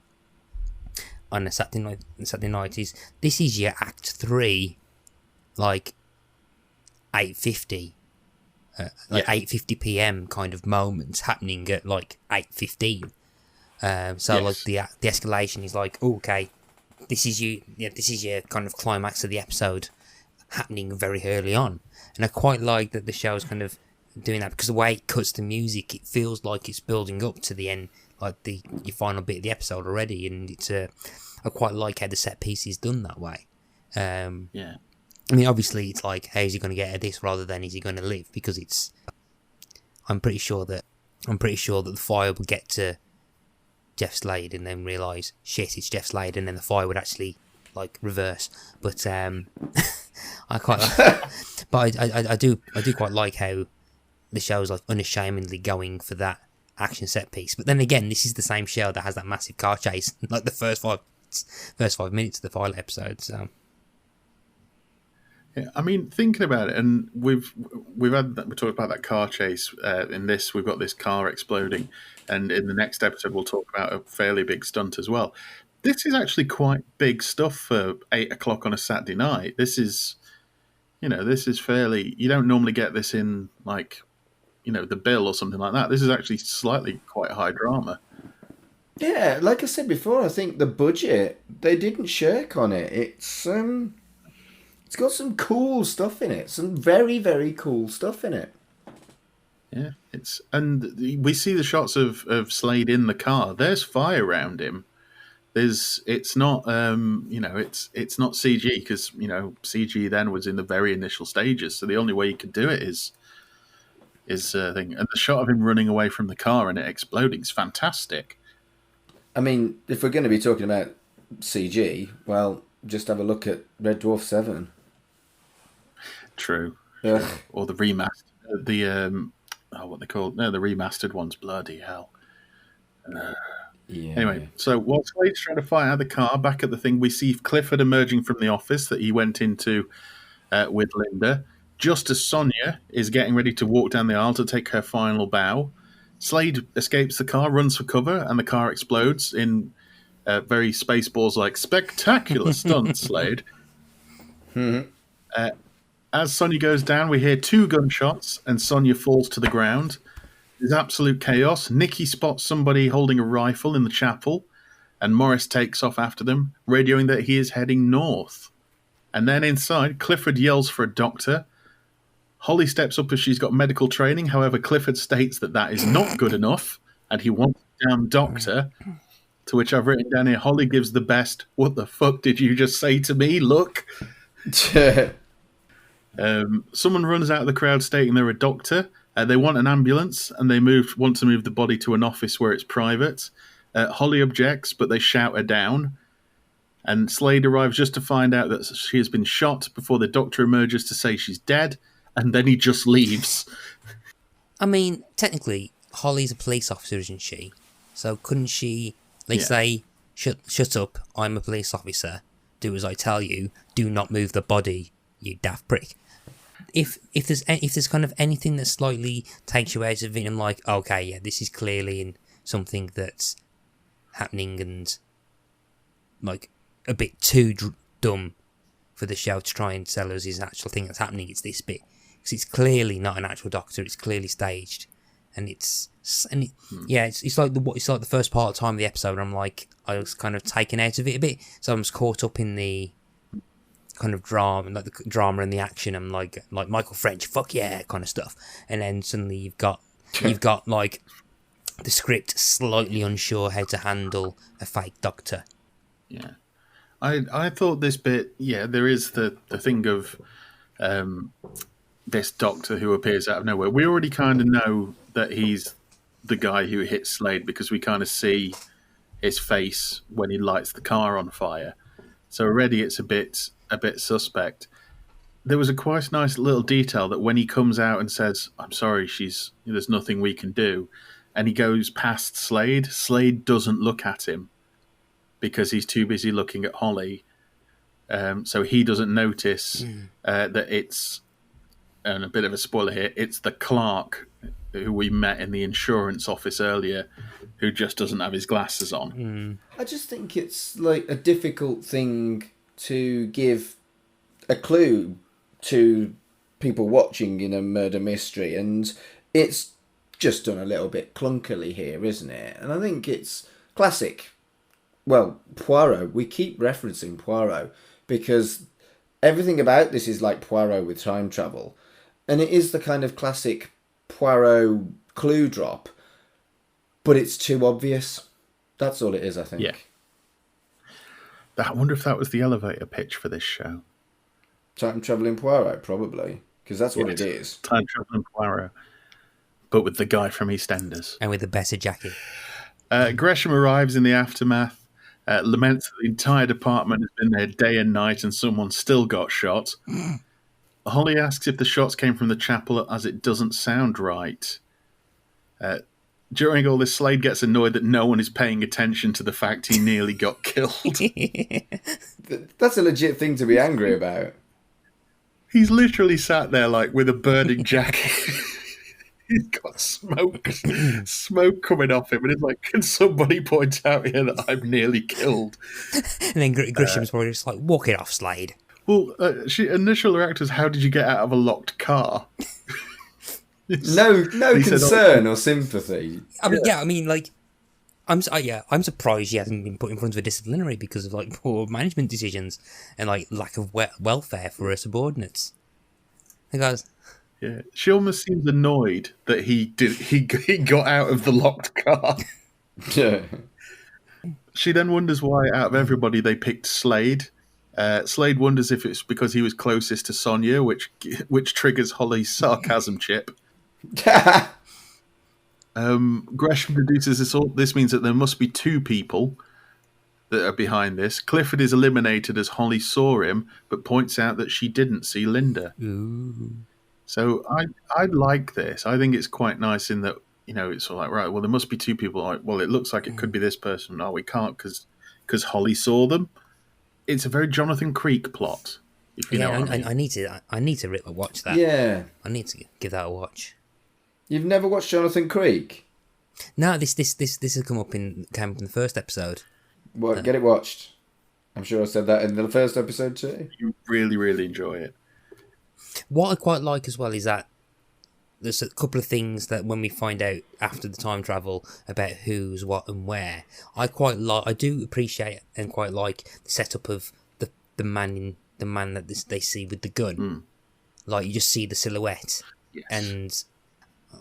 on a Saturday night is this is your Act 3, like 8:50, 8:50 p.m. kind of moments happening at like 8:15. Like the escalation is like, okay, this is your kind of climax of the episode happening very early on, and I quite like that the show's kind of doing that because the way it cuts the music, it feels like it's building up to the end, like your final bit of the episode already, and it's I quite like how the set piece is done that way. Yeah, I mean, obviously it's like, how is he going to get out of this rather than is he going to live, because I'm pretty sure that the fire would get to Jeff Slade and then realise, shit, it's Jeff Slade, and then the fire would actually like reverse. But I do quite like how the show's like unashamedly going for that action set piece. But then again, this is the same show that has that massive car chase like the first 5 minutes of the pilot episode. So yeah, I mean, thinking about it, and we talked about that car chase. In this, we've got this car exploding, and in the next episode, we'll talk about a fairly big stunt as well. This is actually quite big stuff for 8 o'clock on a Saturday night. This is fairly. You don't normally get this in like, The Bill or something like that. This is actually slightly quite high drama. Yeah, like I said before, I think the budget, they didn't shirk on it. It's got some cool stuff in it. Some very, very cool stuff in it. Yeah, and we see the shots of Slade in the car. There's fire around him. It's not it's not CG, because CG then was in the very initial stages. So the only way you could do it is thing. And the shot of him running away from the car and it exploding is fantastic. I mean, if we're going to be talking about CG, well, just have a look at Red Dwarf 7. True. Ugh. Or the remastered, what they call the remastered ones. Bloody hell. Yeah. Anyway, so while Slade's trying to fight out of the car, back at the thing, we see Clifford emerging from the office that he went into with Linda, just as Sonia is getting ready to walk down the aisle to take her final bow. Slade escapes the car, runs for cover, and the car explodes in very Spaceballs-like spectacular stunt, Slade. As Sonia goes down, we hear 2 gunshots, and Sonia falls to the ground. There's absolute chaos. Nikki spots somebody holding a rifle in the chapel, and Morris takes off after them, radioing that he is heading north. And then inside, Clifford yells for a doctor. Holly steps up as she's got medical training. However, Clifford states that is not good enough, and he wants a damn doctor. To which I've written down here, Holly gives the best, "What the fuck did you just say to me? Look." Someone runs out of the crowd stating they're a doctor. They want an ambulance, and they want to move the body to an office where it's private. Holly objects, but they shout her down. And Slade arrives just to find out that she has been shot before the doctor emerges to say she's dead, and then he just leaves. I mean, technically, Holly's a police officer, isn't she? So couldn't she, say, shut up, I'm a police officer, do as I tell you, do not move the body, you daft prick. If there's kind of anything that slightly takes you out of it, I'm like, okay, yeah, this is clearly in something that's happening and like a bit too dumb for the show to try and tell us is an actual thing that's happening. It's this bit because it's clearly not an actual doctor. It's clearly staged, and it's like the first part of time of the episode. I'm like, I was kind of taken out of it a bit, so I'm just caught up in the kind of drama, like the drama and the action. I'm like Michael French, fuck yeah, kind of stuff. And then suddenly you've got like the script slightly unsure how to handle a fake doctor. Yeah, I thought this bit. Yeah, there is the thing of this doctor who appears out of nowhere. We already kind of know that he's the guy who hit Slade because we kind of see his face when he lights the car on fire. So already it's a bit suspect. There was a quite nice little detail that when he comes out and says, "I'm sorry, there's nothing we can do," and he goes past Slade, Slade doesn't look at him because he's too busy looking at Holly. So he doesn't notice that it's, and a bit of a spoiler here, it's the clerk who we met in the insurance office earlier who just doesn't have his glasses on. I just think it's like a difficult thing to give a clue to people watching in a murder mystery, and it's just done a little bit clunkily here, isn't it? And I think it's classic. Well, Poirot, we keep referencing Poirot because everything about this is like Poirot with time travel, and it is the kind of classic Poirot clue drop, but it's too obvious. That's all it is, I think. Yeah. I wonder if that was the elevator pitch for this show. Time traveling Poirot, probably, because that's what it is. Time traveling Poirot, but with the guy from EastEnders and with a better jacket. Gresham arrives in the aftermath, laments that the entire department has been there day and night, and someone still got shot. Holly asks if the shots came from the chapel, as it doesn't sound right. During all this, Slade gets annoyed that no one is paying attention to the fact he nearly got killed. That's a legit thing to be angry about. He's literally sat there like with a burning jacket. He's got smoke coming off him, and it's like, can somebody point out here that I'm nearly killed? And then Grisham's probably just like, walk it off, Slade. Well, initial react was, how did you get out of a locked car? No concern or sympathy. I mean, like, I'm surprised he hasn't been put in front of a disciplinary because of like poor management decisions and like lack of welfare for her subordinates. Hey guys. Yeah, she almost seems annoyed that he got out of the locked car. Yeah. She then wonders why, out of everybody, they picked Slade. Slade wonders if it's because he was closest to Sonia, which triggers Holly's sarcasm chip. Gresham deduces this means that there must be two people that are behind this. Clifford is eliminated as Holly saw him, but points out that she didn't see Linda. Ooh. So I like this. I think it's quite nice in that, it's sort of like, right, well, there must be two people. Like, well, it looks like it could be this person. No, we can't because Holly saw them. It's a very Jonathan Creek plot. If you know what I mean. I need to watch that. Yeah, I need to give that a watch. You've never watched Jonathan Creek? No, this has come up in the first episode. Well, get it watched. I'm sure I said that in the first episode too. You really, really enjoy it. What I quite like as well is that there's a couple of things that when we find out after the time travel about who's what and where, I do appreciate and quite like the setup of the man that they see with the gun. Like you just see the silhouette. Yes. And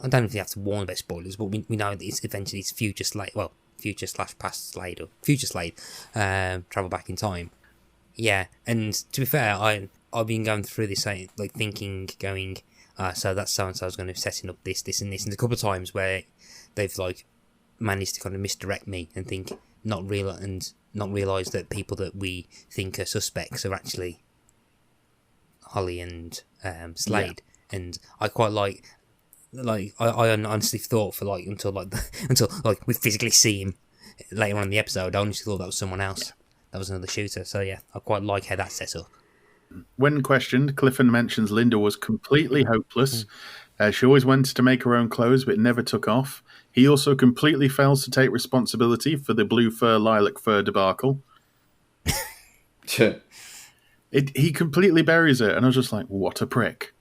I don't know if you have to warn about spoilers, but we know that it's eventually it's future / past Slade or future Slade travel back in time. Yeah, and to be fair, I've been going through this like thinking, going, so that's so and so's going to be setting up this and this, and a couple of times where they've like managed to kind of misdirect me and think not real, and not realise that people that we think are suspects are actually Holly and Slade. And I quite like I honestly thought for like until we physically see him later on in the episode, I honestly thought that was someone else. That was another shooter. So yeah, I quite like how that's set up. When questioned, Clifford mentions Linda was completely hopeless. She always wanted to make her own clothes, but it never took off. He also completely fails to take responsibility for the blue fur, lilac fur debacle. He completely buries it, and I was just like, what a prick.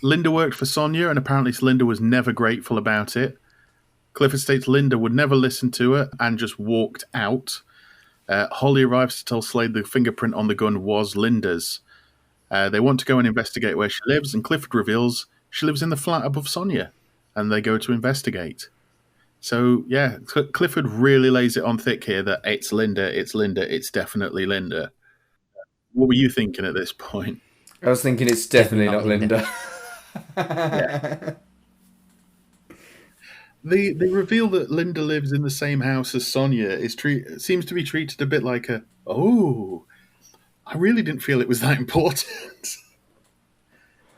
Linda worked for Sonia, and apparently Linda was never grateful about it. Clifford states Linda would never listen to her and just walked out. Holly arrives to tell Slade the fingerprint on the gun was Linda's. They want to go and investigate where she lives, and Clifford reveals she lives in the flat above Sonia, and they go to investigate. So, yeah, Clifford really lays it on thick here that it's Linda, it's definitely Linda. What were you thinking at this point? I was thinking it's definitely not Linda. Yeah. The reveal that Linda lives in the same house as Sonia seems to be treated a bit like I really didn't feel it was that important.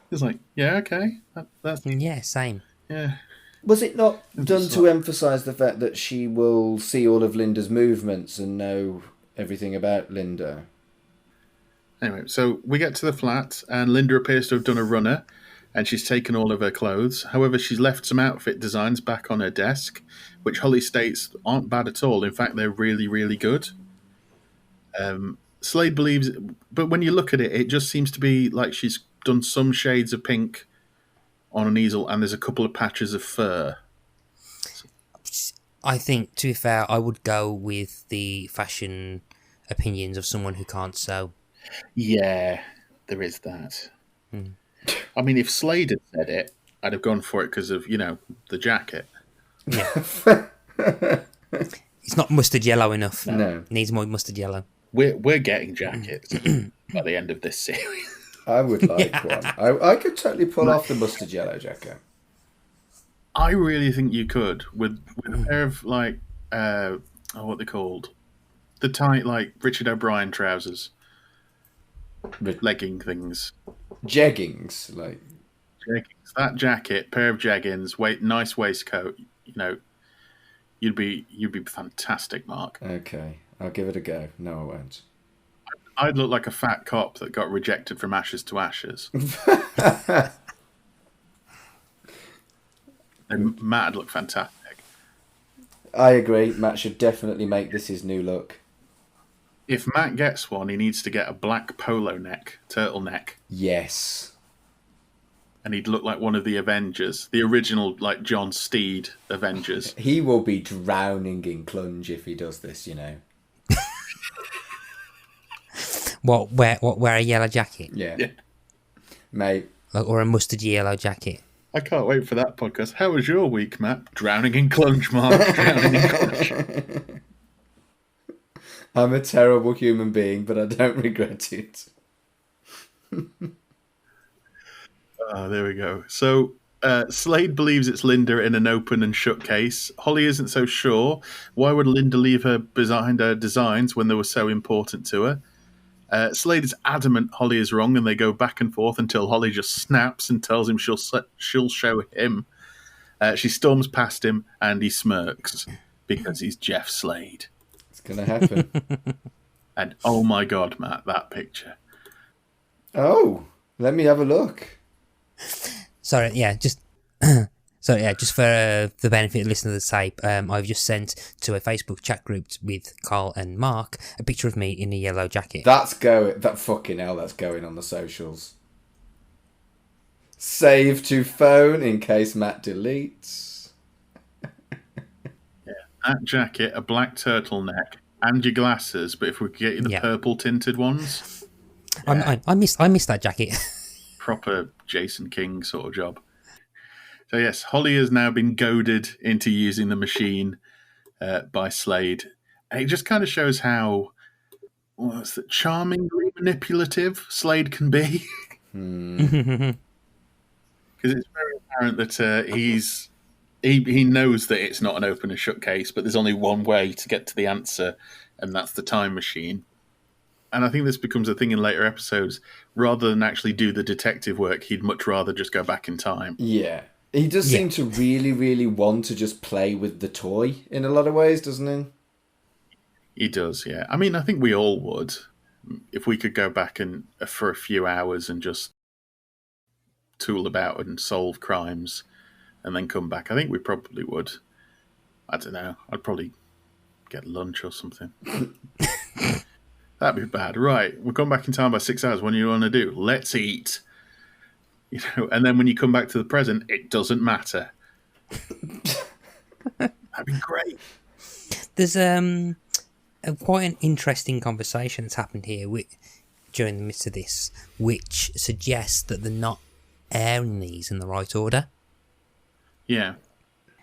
It's like, yeah, okay. That's Yeah, same. Yeah. Was it not done to emphasise the fact that she will see all of Linda's movements and know everything about Linda? Anyway, so we get to the flat, and Linda appears to have done a runner, and she's taken all of her clothes. However, she's left some outfit designs back on her desk, which Holly states aren't bad at all. In fact, they're really, really good. Slade believes, but when you look at it, it just seems to be like she's done some shades of pink on an easel, and there's a couple of patches of fur. I think, to be fair, I would go with the fashion opinions of someone who can't sew. Yeah, there is that. I mean, if Slade had said it, I'd have gone for it because of, the jacket. Yeah. It's not mustard yellow enough. No. It needs more mustard yellow. We're getting jackets by the end of this series. I would like one. I could totally pull off the mustard yellow jacket. I really think you could with a pair of like what they called, the tight like Richard O'Brien trousers, legging things, jeggings like jeggings. That jacket, pair of jeggings, nice waistcoat. You'd be fantastic, Mark. Okay, I'll give it a go. No, I won't. I'd look like a fat cop that got rejected from Ashes to Ashes. And Matt'd look fantastic. I agree. Matt should definitely make this his new look. If Matt gets one, he needs to get a black polo neck, turtleneck. Yes. And he'd look like one of the Avengers, the original, like John Steed Avengers. He will be drowning in clunge if he does this, What? Wear a yellow jacket? Yeah. Mate. Or a mustard yellow jacket? I can't wait for that podcast. How was your week, Matt? Drowning in clunge, Mark. Drowning in clunge. I'm a terrible human being, but I don't regret it. There we go. So, Slade believes it's Linda in an open and shut case. Holly isn't so sure. Why would Linda leave her behind her designs when they were so important to her? Slade is adamant Holly is wrong, and they go back and forth until Holly just snaps and tells him she'll show him. She storms past him, and he smirks because he's Jeff Slade. It's going to happen. And oh my God, Matt, that picture. Oh, let me have a look. Sorry, yeah, just just for the benefit of listeners of the tape, I've just sent to a Facebook chat group with Carl and Mark a picture of me in a yellow jacket. That's going on the socials. Save to phone in case Matt deletes. Yeah, that jacket, a black turtleneck, and your glasses. But if we could get you the purple tinted ones, I missed that jacket. Proper Jason King sort of job. So yes, Holly has now been goaded into using the machine by Slade. And it just kind of shows how charmingly manipulative Slade can be. Because it's very apparent that he knows that it's not an open and shut case, but there's only one way to get to the answer, and that's the time machine. And I think this becomes a thing in later episodes. Rather than actually do the detective work, he'd much rather just go back in time. Yeah. He does seem to really, really want to just play with the toy in a lot of ways, doesn't he? He does, yeah. I mean, I think we all would. If we could go back and for a few hours and just tool about and solve crimes and then come back, I think we probably would. I don't know. I'd probably get lunch or something. That'd be bad. Right, we'll come back in time by 6 hours. What do you want to do? Let's eat. You know, and then when you come back to the present, it doesn't matter. That'd be great. There's quite an interesting conversation that's happened here during the midst of this, which suggests that they're not airing these in the right order. Yeah.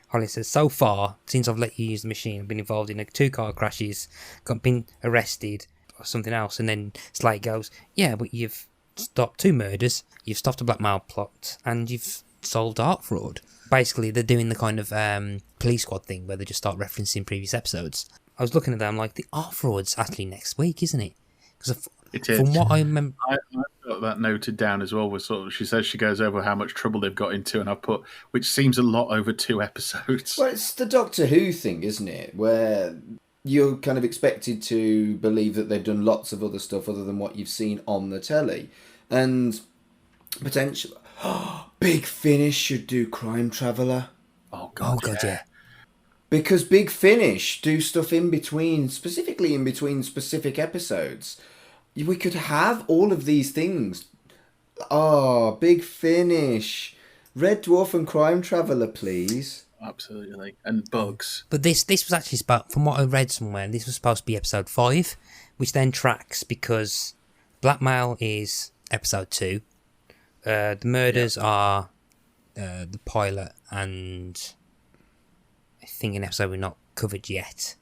Holly says, so far, since I've let you use the machine, I've been involved in 2 car crashes, been arrested, or something else. And then Slade goes, yeah, but you've stopped 2 murders, you've stopped a blackmail plot, and you've solved art fraud. Basically, they're doing the kind of police squad thing where they just start referencing previous episodes. I was looking at them like, the art fraud's actually next week, isn't it? Because from what I remember... I've got that noted down as well. With sort of, she says she goes over how much trouble they've got into, and I've put, which seems a lot over 2 episodes. Well, it's the Doctor Who thing, isn't it? Where you're kind of expected to believe that they've done lots of other stuff other than what you've seen on the telly. And potentially... Big Finish should do Crime Traveller. Oh, God, yeah. Because Big Finish do stuff in between, specifically in between specific episodes. We could have all of these things. Oh, Big Finish. Red Dwarf and Crime Traveller, please. Absolutely. And Bugs. But this was actually, from what I read somewhere, this was supposed to be episode 5, which then tracks because Blackmail is episode 2. The murders are the pilot and I think an episode we're not covered yet.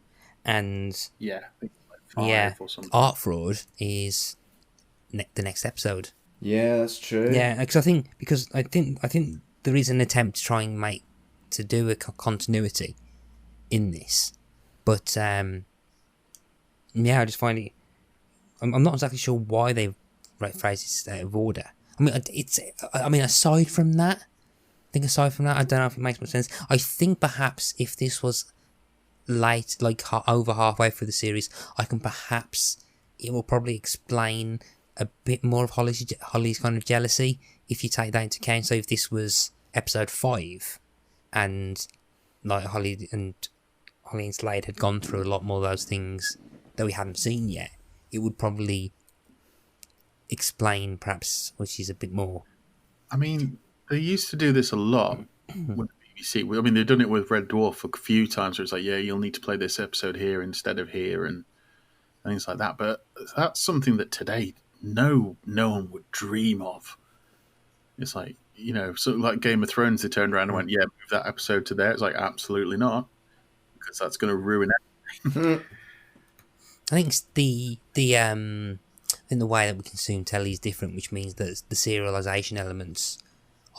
And I think like 5 or something. Art Fraud is the next episode. Yeah, that's true. Yeah, because I think there is an attempt to try and do a continuity in this, but I just find it. I'm not exactly sure why they write phrases out of order. I mean, aside from that, I don't know if it makes much sense. I think perhaps if this was late, like over halfway through the series, it will probably explain a bit more of Holly's kind of jealousy if you take that into account. So if this was episode 5 and like Holly and Slade had gone through a lot more of those things that we hadn't seen yet, it would probably explain perhaps which is a bit more. I mean, they used to do this a lot with BBC. I mean, they've done it with Red Dwarf a few times where it's like, yeah, you'll need to play this episode here instead of here and things like that. But that's something that today no one would dream of. It's like, you know, sort of like Game of Thrones, they turned around and went, yeah, move that episode to there. It's like, absolutely not, because that's going to ruin everything. I think the way that we consume telly is different, which means that the serialization elements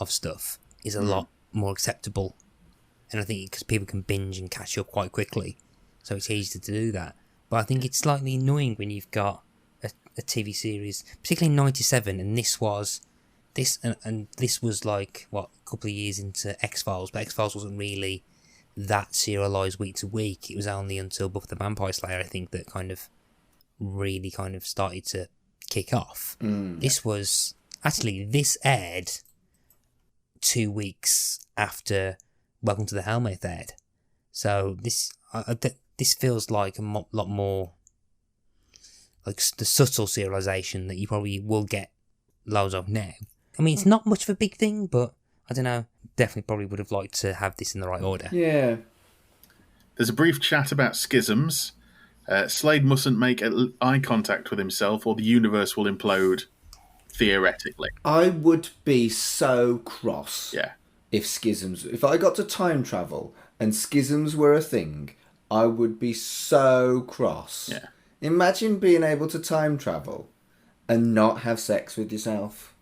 of stuff is a lot more acceptable. And I think because people can binge and catch up quite quickly, so it's easier to do that. But I think it's slightly annoying when you've got a TV series, particularly in '97, and this was like, what, a couple of years into X-Files, but X-Files wasn't really that serialised week to week. It was only until Buffy the Vampire Slayer, I think, that really started to kick off. This aired 2 weeks after Welcome to the Hellmouth aired. So this feels like a lot more like the subtle serialisation that you probably will get loads of now. I mean, it's not much of a big thing, but I don't know. Definitely probably would have liked to have this in the right order. Yeah. There's a brief chat about schisms. Slade mustn't make eye contact with himself or the universe will implode, theoretically. I would be so cross if I got to time travel and schisms were a thing, I would be so cross. Yeah. Imagine being able to time travel and not have sex with yourself.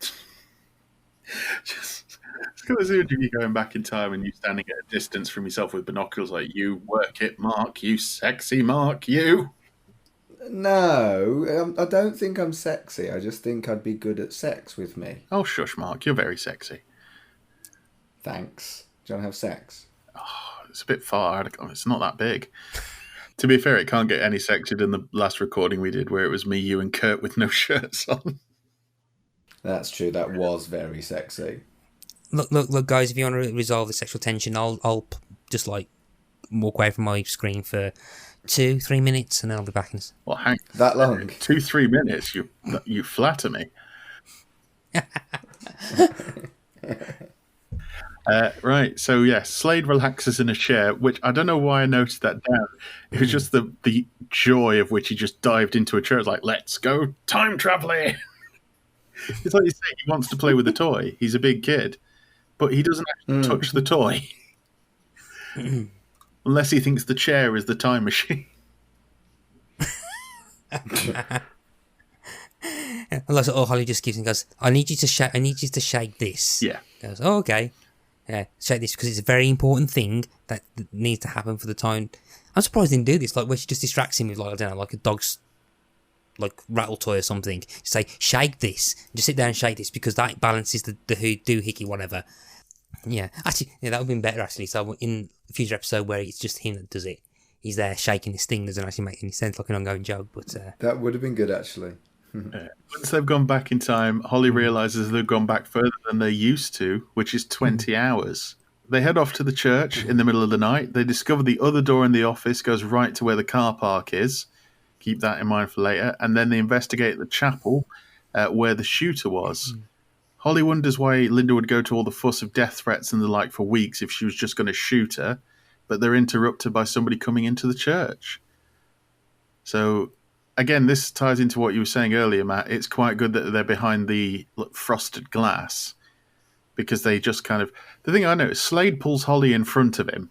Just because you're going back in time and you standing at a distance from yourself with binoculars, like, you work it, Mark, you sexy Mark, you. No, I don't think I'm sexy. I just think I'd be good at sex with me. Oh, shush, Mark. You're very sexy. Thanks. Do you want to have sex? It's a bit far. It's not that big. To be fair, it can't get any sexier than the last recording we did where it was me, you, and Kurt with no shirts on. That's true. That was very sexy. Look, guys, if you want to resolve the sexual tension, I'll just, like, walk away from my screen for 2-3 minutes and then I'll be back. Well, hang that long? 2-3 minutes? You flatter me. Right, so yes, Slade relaxes in a chair, which I don't know why I noted that down. It was just the joy of which he just dived into a chair. It's like, let's go time traveling. It's like you say, he wants to play with a toy. He's a big kid, but he doesn't actually touch the toy. Unless he thinks the chair is the time machine. Unless Holly just gives and goes, I need you to shake this. Yeah. He goes, oh, okay. Yeah, shake this because it's a very important thing that needs to happen for the time. I'm surprised he didn't do this. Like where she just distracts him with, like, I don't know, like a dog's like rattle toy or something. Say, shake this. Just sit down and shake this because that balances the doohickey, whatever. Yeah, actually, yeah, that would have been better actually. So in a future episode where it's just him that does it, he's there shaking this thing. Doesn't actually make any sense, like an ongoing joke. But that would have been good actually. Once they've gone back in time, Holly realises they've gone back further than they used to, which is 20 hours. They head off to the church in the middle of the night. They discover the other door in the office goes right to where the car park is. Keep that in mind for later. And then they investigate the chapel where the shooter was. Holly wonders why Linda would go to all the fuss of death threats and the like for weeks if she was just going to shoot her, but they're interrupted by somebody coming into the church. So, again, this ties into what you were saying earlier, Matt. It's quite good that they're behind the frosted glass because they just kind of... The thing I noticed, Slade pulls Holly in front of him.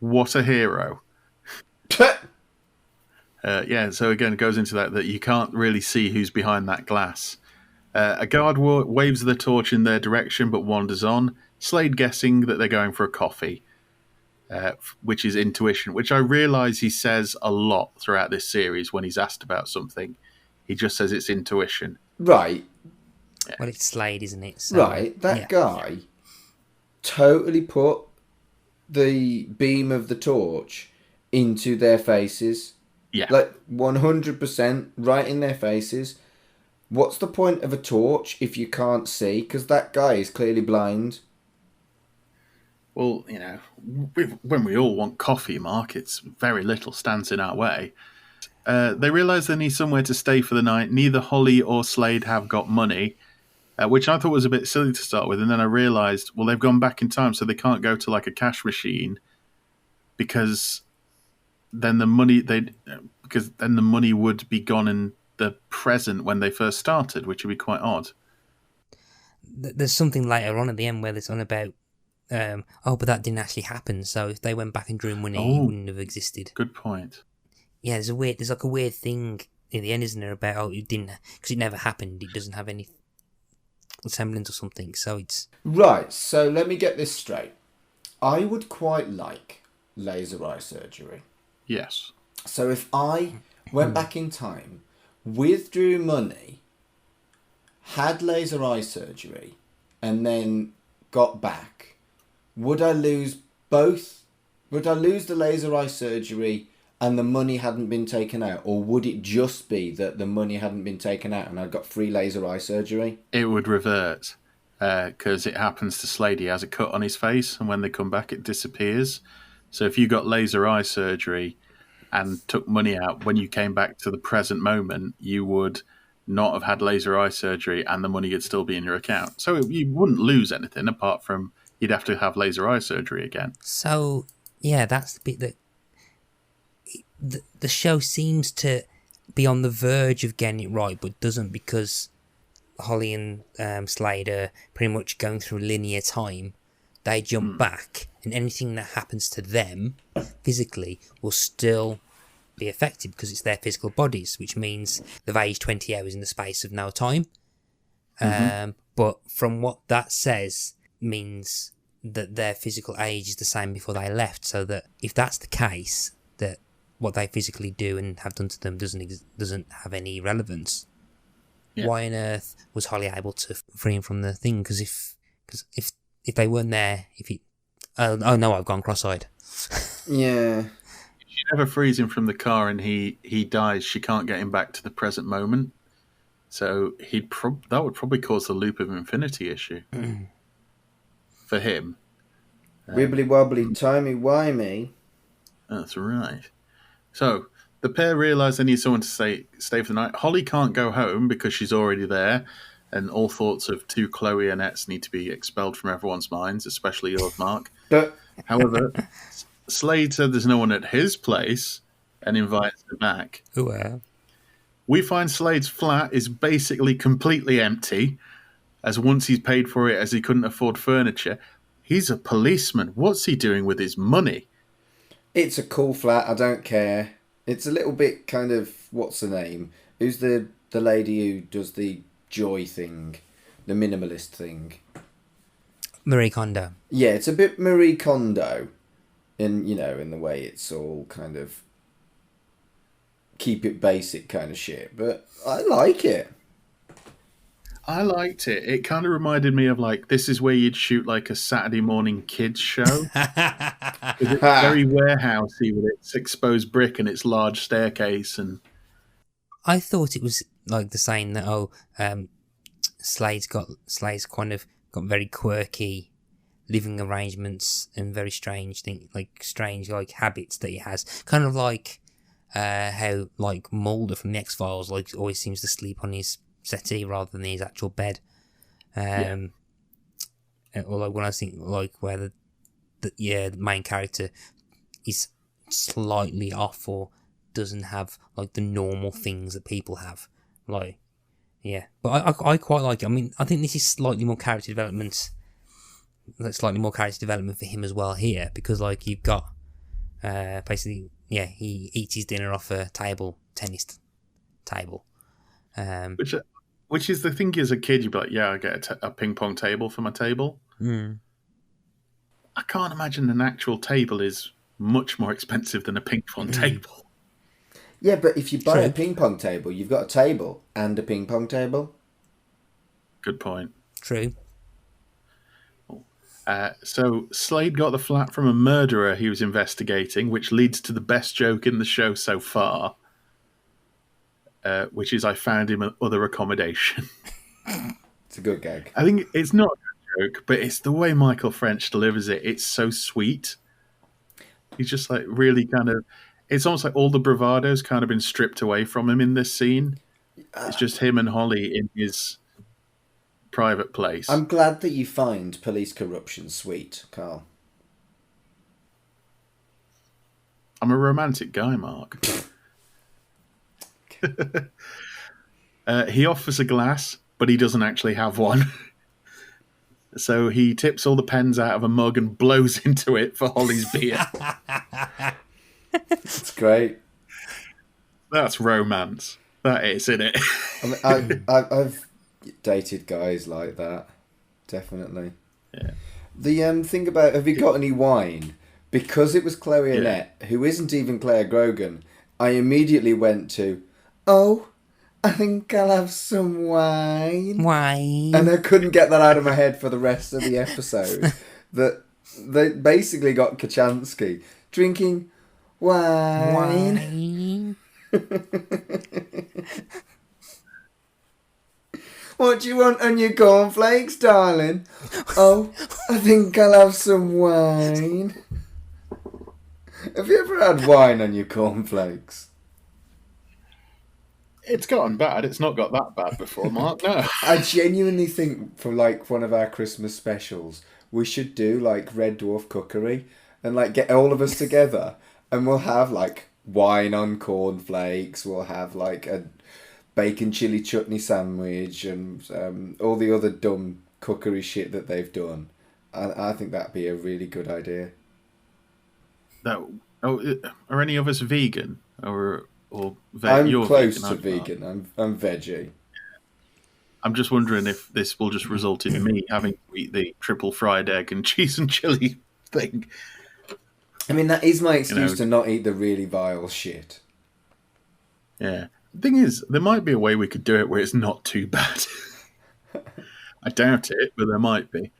What a hero. Yeah, so again, it goes into that you can't really see who's behind that glass. A guard waves the torch in their direction but wanders on. Slade guessing that they're going for a coffee, which is intuition, which I realise he says a lot throughout this series when he's asked about something. He just says it's intuition. Right. Yeah. Well, it's Slade, isn't it? So, right, that guy totally put the beam of the torch into their faces. Yeah. Like 100% right in their faces. What's the point of a torch if you can't see? Because that guy is clearly blind. Well, you know, when we all want coffee, Mark, it's very little stands in our way. They realise they need somewhere to stay for the night. Neither Holly or Slade have got money, which I thought was a bit silly to start with. And then I realised, well, they've gone back in time, so they can't go to like a cash machine because then the money would be gone in the present when they first started, which would be quite odd. There's something later on at the end where there's on about, but that didn't actually happen. So if they went back and drew money, it wouldn't have existed. Good point. Yeah, there's like a weird thing in the end, isn't there? About it didn't, because it never happened. It doesn't have any semblance or something. So it's right. So let me get this straight. I would quite like laser eye surgery. Yes. So if I went back in time, withdrew money, had laser eye surgery, and then got back, would I lose both? Would I lose the laser eye surgery and the money hadn't been taken out? Or would it just be that the money hadn't been taken out and I got free laser eye surgery? It would revert because it happens to Slade. He has a cut on his face, and when they come back, it disappears. So if you got laser eye surgery and took money out, when you came back to the present moment, you would not have had laser eye surgery and the money would still be in your account. So you wouldn't lose anything apart from you'd have to have laser eye surgery again. So, yeah, that's the bit that the show seems to be on the verge of getting it right, but doesn't, because Holly and Slade are pretty much going through linear time. They jump back, and anything that happens to them physically will still be affected because it's their physical bodies, which means they've aged 20 hours in the space of no time. But from what that says, means that their physical age is the same before they left. So that if that's the case, that what they physically do and have done to them doesn't have any relevance. Yeah. Why on earth was Holly able to free him from the thing? Because if they weren't there, oh no, I've gone cross-eyed. Yeah. If she never frees him from the car and he dies, she can't get him back to the present moment. So that would probably cause the loop of infinity issue for him. Wibbly wobbly, timey wimey. That's right. So the pair realise they need someone to stay for the night. Holly can't go home because she's already there, and all thoughts of two Chloe Annetts need to be expelled from everyone's minds, especially yours, Mark. However, Slade said there's no one at his place and invites her back. We find Slade's flat is basically completely empty, as once he's paid for it as he couldn't afford furniture. He's a policeman. What's he doing with his money? It's a cool flat. I don't care. It's a little bit kind of, what's the name? Who's the lady who does the joy thing? The minimalist thing? Marie Kondo. Yeah, it's a bit Marie Kondo. In the way it's all kind of keep it basic kind of shit. But I like it. I liked it. It kind of reminded me of this is where you'd shoot a Saturday morning kids show. It's very warehousey with its exposed brick and its large staircase. And I thought it was the saying that Slade's kind of got very quirky living arrangements and very strange strange habits that he has. Kind of how Mulder from the X-Files always seems to sleep on his settee rather than his actual bed. Or when I think where the main character is slightly off or doesn't have the normal things that people have. But I quite like it. I mean, I think this is slightly more character development for him as well here, because you've got basically he eats his dinner off a tennis table. Which is the thing, as a kid, you'd be like, I get a ping pong table for my table. Mm. I can't imagine an actual table is much more expensive than a ping pong table. Yeah, but if you buy a ping pong table, you've got a table and a ping pong table. Good point. True. So Slade got the flat from a murderer he was investigating, which leads to the best joke in the show so far. Which is, I found him other accommodation. It's a good gag. I think it's not a joke, but it's the way Michael French delivers it. It's so sweet. He's just really kind of... It's almost like all the bravado's kind of been stripped away from him in this scene. It's just him and Holly in his private place. I'm glad that you find police corruption sweet, Carl. I'm a romantic guy, Mark. He offers a glass, but he doesn't actually have one. So he tips all the pens out of a mug and blows into it for Holly's beer. It's great. That's romance. That is, isn't it? I mean, I've dated guys like that. Definitely. Yeah. The thing about, have you got any wine? Because it was Chloe Annett, who isn't even Claire Grogan, I immediately went to, oh, I think I'll have some wine. Wine. And I couldn't get that out of my head for the rest of the episode. That they basically got Kochanski drinking wine. What do you want on your cornflakes, darling? Oh, I think I'll have some wine. Have you ever had wine on your cornflakes? It's gotten bad. It's not got that bad before, Mark. No. I genuinely think for one of our Christmas specials, we should do Red Dwarf cookery and get all of us together and we'll have wine on cornflakes. We'll have a bacon chili chutney sandwich and all the other dumb cookery shit that they've done. I think that'd be a really good idea. Are any of us vegan or I'm you're close vegan, to vegan. I'm veggie. I'm just wondering if this will just result in me having to eat the triple fried egg and cheese and chili thing. I mean, that is my excuse to not eat the really vile shit. Yeah. The thing is, there might be a way we could do it where it's not too bad. I doubt it, but there might be.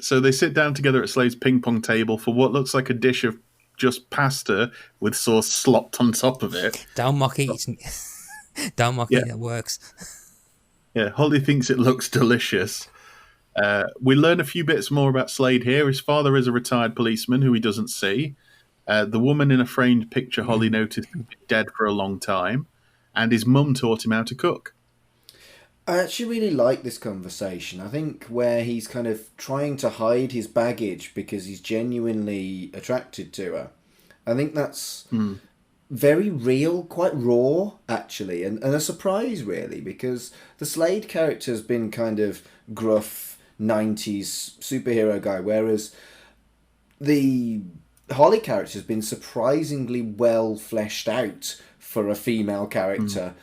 So they sit down together at Slade's ping pong table for what looks like a dish of just pasta with sauce slopped on top of it. Don't mock it. Don't mock it. It works. Yeah, Holly thinks it looks delicious. We learn a few bits more about Slade here. His father is a retired policeman who he doesn't see. The woman in a framed picture Holly noticed had been dead for a long time. And his mum taught him how to cook. I actually really like this conversation. I think where he's kind of trying to hide his baggage because he's genuinely attracted to her. I think that's very real, quite raw, actually, and a surprise, really, because the Slade character has been kind of gruff 90s superhero guy, whereas the Holly character has been surprisingly well fleshed out for a female character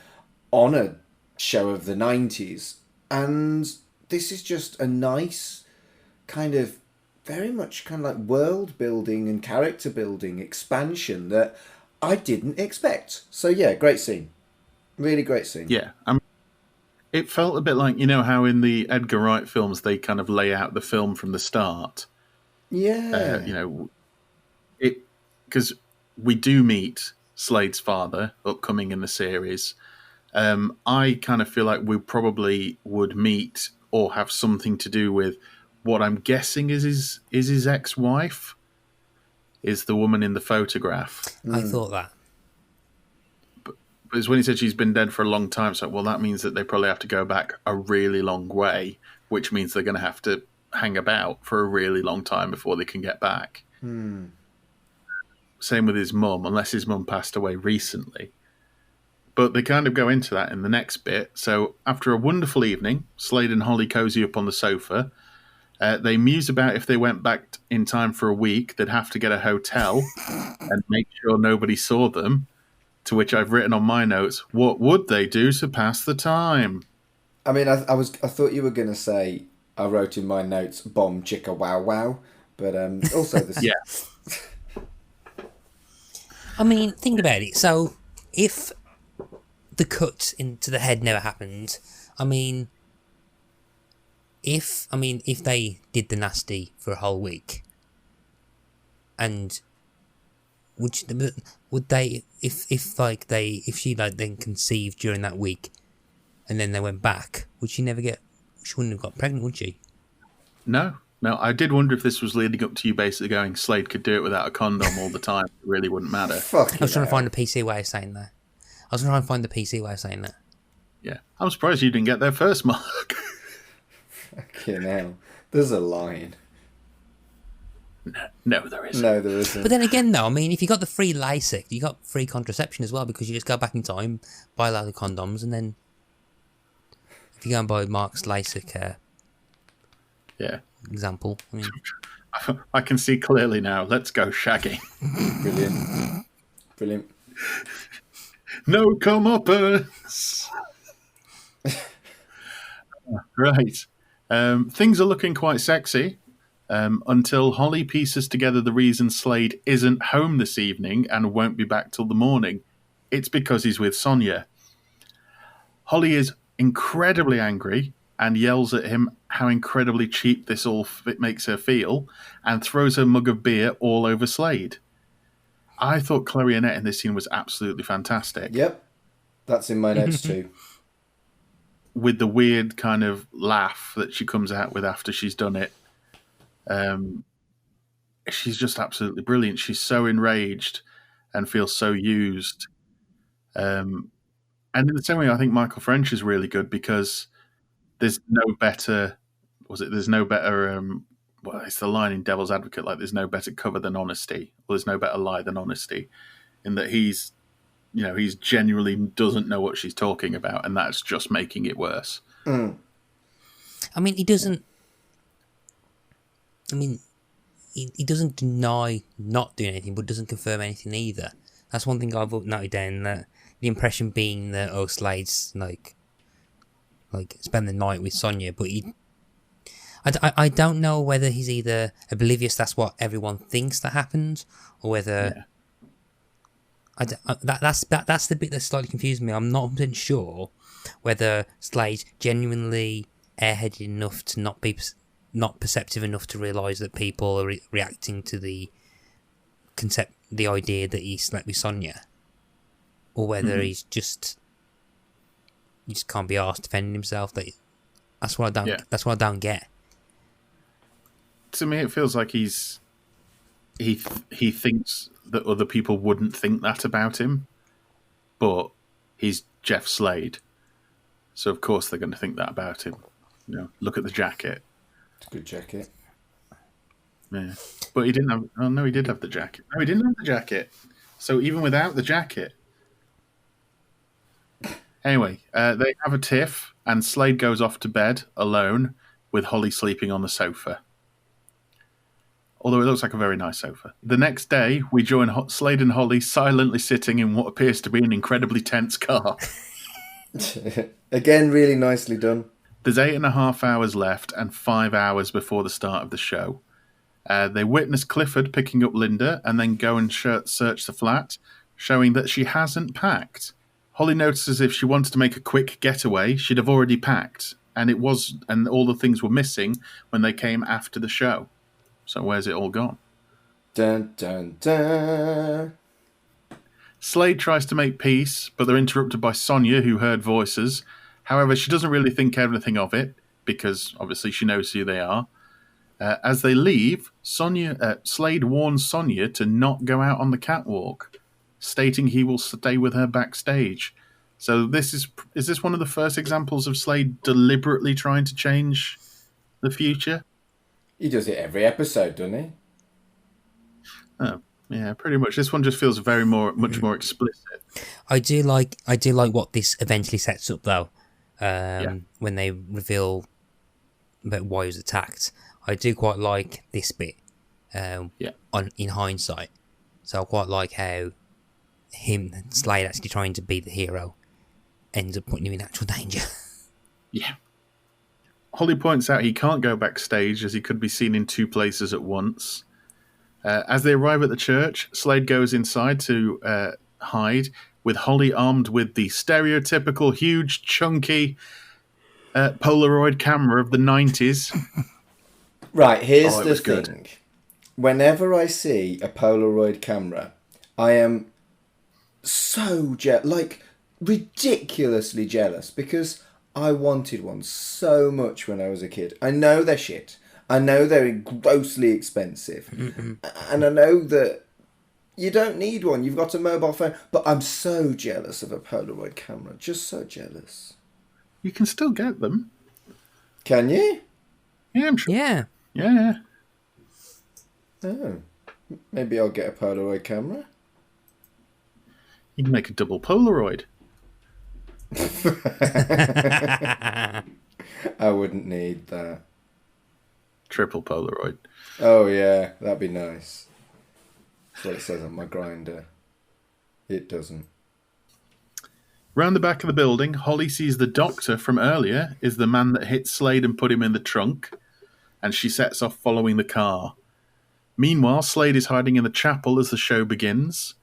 on a show of the 90s. And this is just a nice kind of very much kind of like world building and character building expansion that I didn't expect. So yeah, great scene. Really great scene. Yeah. It felt a bit like, how in the Edgar Wright films they kind of lay out the film from the start. Yeah. Because we do meet Slade's father upcoming in the series. I kind of feel like we probably would meet or have something to do with what I'm guessing is his ex-wife, is the woman in the photograph. I thought that. But it's when he said she's been dead for a long time, so that means that they probably have to go back a really long way, which means they're going to have to hang about for a really long time before they can get back. Same with his mum, unless his mum passed away recently. But they kind of go into that in the next bit. So after a wonderful evening, Slade and Holly cozy up on the sofa. They muse about if they went back in time for a week, they'd have to get a hotel and make sure nobody saw them. To which I've written on my notes, what would they do to pass the time? I mean, I thought you were going to say, I wrote in my notes, bomb chicka wow wow. But also this... Yeah. I mean, think about it. So if the cut into the head never happened, if they did the nasty for a whole week, and would they if she then conceived during that week, and then they went back, she wouldn't have got pregnant, would she? No. I did wonder if this was leading up to you basically going, Slade could do it without a condom all the time. It really wouldn't matter. I was trying to find a PC way of saying that. Yeah. I'm surprised you didn't get there first, Mark. Fucking hell. There's a line. No, there isn't. No, there isn't. But then again, though, if you got the free LASIK, you got free contraception as well, because you just go back in time, buy a load of condoms, and then if you go and buy Mark's LASIK example, I can see clearly now. Let's go shagging. Brilliant. No comeuppance. Right. Things are looking quite sexy until Holly pieces together the reason Slade isn't home this evening and won't be back till the morning. It's because he's with Sonia. Holly is incredibly angry and yells at him how incredibly cheap this all makes her feel, and throws her mug of beer all over Slade. I thought Chloe Annett in this scene was absolutely fantastic. Yep, that's in my notes too. With the weird kind of laugh that she comes out with after she's done it. She's just absolutely brilliant. She's so enraged and feels so used. And in the same way, I think Michael French is really good because there's no better... There's no better... well, it's the line in Devil's Advocate, like there's no better cover than honesty. Or there's no better lie than honesty. In that he's genuinely doesn't know what she's talking about, and that's just making it worse. He doesn't... he doesn't deny not doing anything, but doesn't confirm anything either. That's one thing I've noted down, that the impression being that Slade's like spend the night with Sonia, but I don't know whether he's either oblivious that's what everyone thinks that happened, or whether that's the bit that slightly confused me. I'm not 100% sure whether Slade genuinely airheaded enough to not perceptive enough to realise that people are reacting to the idea that he slept with Sonia, or whether he just can't be asked defending himself. That's what I don't get. To me, it feels like he thinks that other people wouldn't think that about him, but he's Jeff Slade, so of course they're going to think that about him. Look at the jacket. It's a good jacket. Yeah, but he didn't have. Oh no, he did have the jacket. No, he didn't have the jacket. So even without the jacket. Anyway, they have a tiff, and Slade goes off to bed alone with Holly sleeping on the sofa. Although it looks like a very nice sofa. The next day, we join Slade and Holly silently sitting in what appears to be an incredibly tense car. Again, really nicely done. There's 8.5 hours left and 5 hours before the start of the show. They witness Clifford picking up Linda and then go and search the flat, showing that she hasn't packed. Holly notices if she wanted to make a quick getaway, she'd have already packed, and all the things were missing when they came after the show. So where's it all gone? Dun, dun, dun. Slade tries to make peace, but they're interrupted by Sonia, who heard voices. However, she doesn't really think anything of it, because obviously she knows who they are. As they leave, Slade warns Sonia to not go out on the catwalk, stating he will stay with her backstage. So is this one of the first examples of Slade deliberately trying to change the future? He does it every episode, doesn't he? Oh, yeah, pretty much. This one just feels much more explicit. I do like what this eventually sets up, though. When they reveal about why he was attacked, I do quite like this bit. In hindsight, so I quite like how Slade actually trying to be the hero ends up putting him in actual danger. Yeah. Holly points out he can't go backstage as he could be seen in two places at once. As they arrive at the church, Slade goes inside to hide, with Holly armed with the stereotypical huge, chunky Polaroid camera of the 90s. Right, here's the thing. Good. Whenever I see a Polaroid camera, I am so ridiculously jealous, because I wanted one so much when I was a kid. I know they're shit. I know they're grossly expensive. And I know that you don't need one. You've got a mobile phone. But I'm so jealous of a Polaroid camera. Just so jealous. You can still get them. Can you? Yeah, I'm sure. Yeah. Yeah. Oh. Maybe I'll get a Polaroid camera. You can make a double Polaroid. I wouldn't need that. Triple Polaroid. Oh yeah, that'd be nice. That's what it says on my grinder. It doesn't. Round the back of the building, Holly sees the doctor from earlier is the man that hit Slade and put him in the trunk, and she sets off following the car. Meanwhile, Slade is hiding in the chapel as the show begins.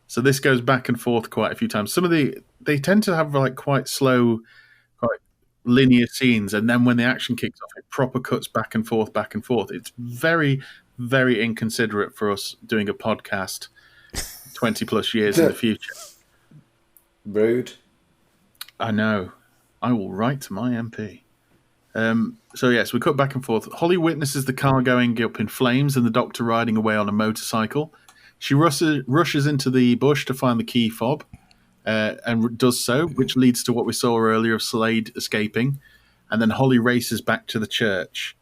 So this goes back and forth quite a few times. They tend to have quite slow, quite linear scenes, and then when the action kicks off, it proper cuts back and forth, back and forth. It's very, very inconsiderate for us doing a podcast 20 plus years in the future. Rude. I know. I will write to my MP. So yes, we cut back and forth. Holly witnesses the car going up in flames and the doctor riding away on a motorcycle. She rushes into the bush to find the key fob, and does so, which leads to what we saw earlier of Slade escaping. And then Holly races back to the church.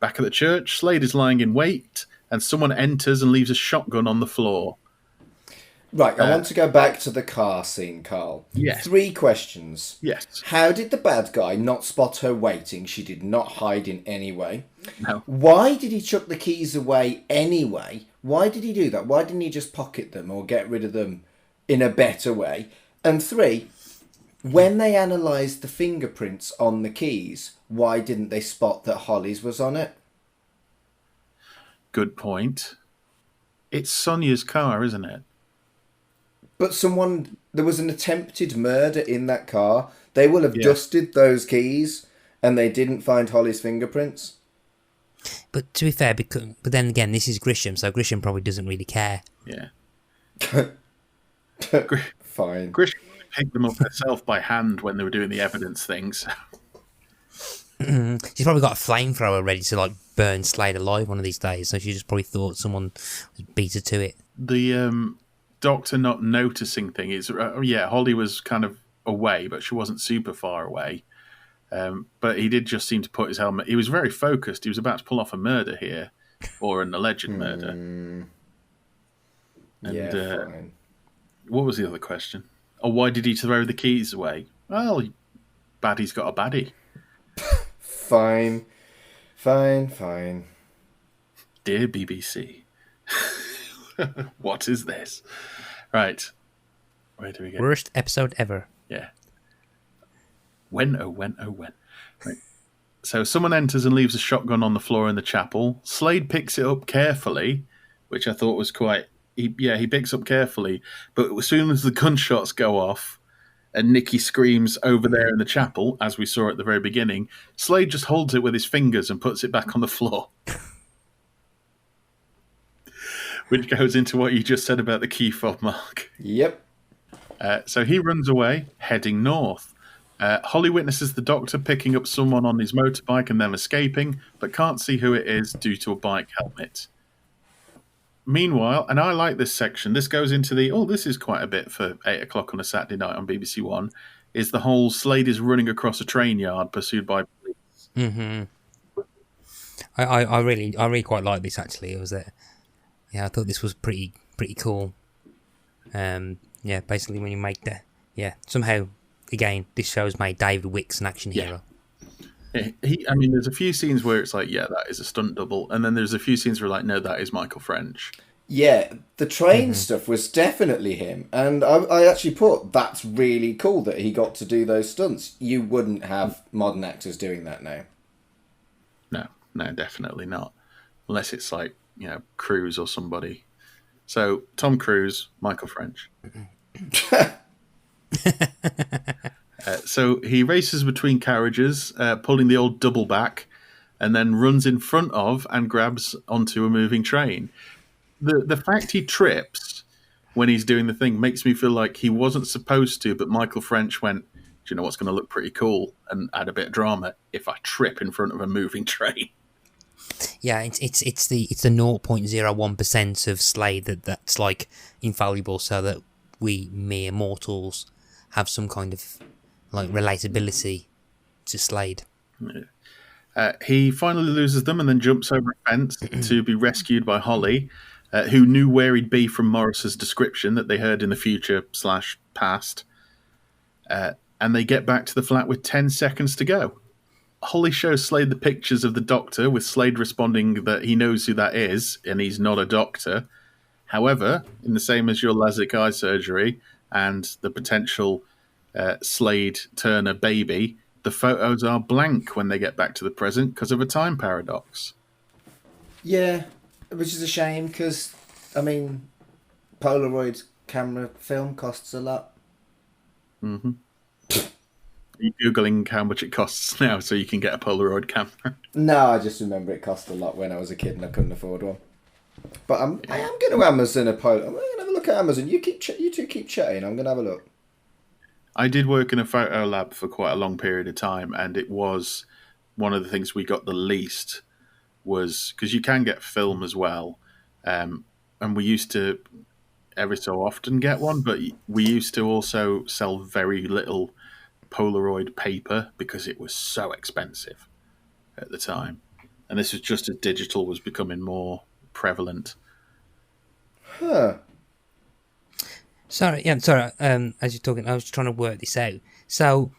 Back at the church, Slade is lying in wait, and someone enters and leaves a shotgun on the floor. Right, I want to go back to the car scene, Carl. Yes. 3 questions. Yes. How did the bad guy not spot her waiting? She did not hide in any way. No. Why did he chuck the keys away anyway? Why did he do that? Why didn't he just pocket them or get rid of them in a better way? And 3, when they analysed the fingerprints on the keys, why didn't they spot that Holly's was on it? Good point. It's Sonia's car, isn't it? But there was an attempted murder in that car. They will have dusted those keys, and they didn't find Holly's fingerprints. But to be fair, but then again, this is Grisham, so Grisham probably doesn't really care. Yeah. Fine. Grisham picked them up herself by hand when they were doing the evidence things. She's probably got a flamethrower ready to like burn Slade alive one of these days, so she just probably thought someone beat her to it. The doctor not noticing thing is, Holly was kind of away, but she wasn't super far away. But he did just seem to put his helmet. He was very focused. He was about to pull off a murder here, or an alleged murder. And, fine. What was the other question? Oh, why did he throw the keys away? Well, baddie's got a baddie. Fine. Dear BBC, what is this? Right. Where do we go? Worst episode ever. Yeah. When, oh when, oh when. Right. So someone enters and leaves a shotgun on the floor in the chapel. Slade picks it up carefully, which I thought was quite... He picks up carefully, but as soon as the gunshots go off and Nikki screams over there in the chapel, as we saw at the very beginning, Slade just holds it with his fingers and puts it back on the floor. Which goes into what you just said about the key fob, Mark. Yep. So he runs away, heading north. Holly witnesses the doctor picking up someone on his motorbike and them escaping, but can't see who it is due to a bike helmet. Meanwhile, and I like this section, this goes into this is quite a bit for 8 o'clock on a Saturday night on BBC One, is the whole Slade is running across a train yard pursued by police. Mm-hmm. I really quite like this, actually. It was I thought this was pretty cool. Basically when you make somehow, again, this show's made David Wicks an action hero. There's a few scenes where it's like, that is a stunt double, and then there's a few scenes where like, no, that is Michael French. Yeah, the train stuff was definitely him, and I actually put, that's really cool that he got to do those stunts. You wouldn't have modern actors doing that now. No, definitely not. Unless it's like, Cruise or somebody. So, Tom Cruise, Michael French. So he races between carriages, pulling the old double back, and then runs in front of and grabs onto a moving train. The fact he trips when he's doing the thing makes me feel like he wasn't supposed to, but Michael French went, do you know what's going to look pretty cool and add a bit of drama if I trip in front of a moving train? Yeah, it's the 0.01% of Slade that's like infallible, so that we mere mortals have some kind of like relatability to Slade. He finally loses them and then jumps over a fence to be rescued by Holly, who knew where he'd be from Morris's description that they heard in the future/past. And they get back to the flat with 10 seconds to go. Holly shows Slade the pictures of the doctor, with Slade responding that he knows who that is and he's not a doctor. However, in the same as your LASIK eye surgery and the potential Slade Turner baby, the photos are blank when they get back to the present because of a time paradox. Yeah, which is a shame because, Polaroid camera film costs a lot. Mm-hmm. Are you Googling how much it costs now so you can get a Polaroid camera? No, I just remember it cost a lot when I was a kid and I couldn't afford one. But I am going to Amazon a Polaroid. I'm going to have a look at Amazon. You two keep chatting. I'm going to have a look. I did work in a photo lab for quite a long period of time, and it was one of the things we got the least was because you can get film as well, and we used to every so often get one, but we used to also sell very little Polaroid paper because it was so expensive at the time, and this was just as digital was becoming more prevalent. Huh. Sorry. As you're talking, I was trying to work this out. So,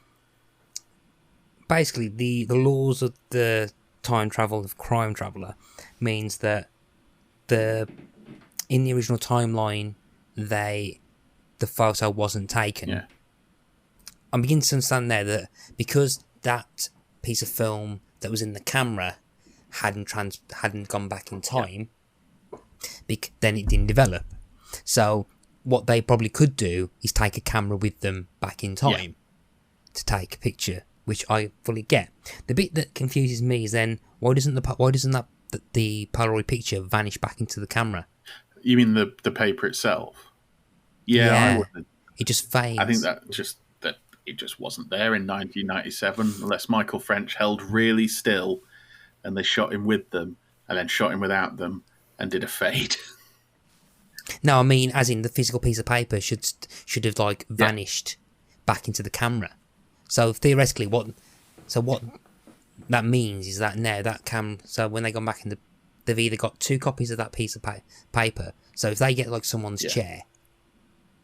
basically, the laws of the time travel of Crime Traveller means that in the original timeline, the photo wasn't taken. Yeah. I'm beginning to understand there that because that piece of film that was in the camera hadn't gone back in time, then it didn't develop. So what they probably could do is take a camera with them back in time to take a picture, which I fully get. The bit that confuses me is then why doesn't the Polaroid picture vanish back into the camera? You mean the paper itself? Yeah, I wouldn't. It just fades. I think that it just wasn't there in 1997, unless Michael French held really still, and they shot him with them, and then shot him without them, and did a fade. No, I mean, as in the physical piece of paper should have like vanished back into the camera. So theoretically, what that means is that now so when they go back in they've either got 2 copies of that piece of paper. So if they get like someone's chair,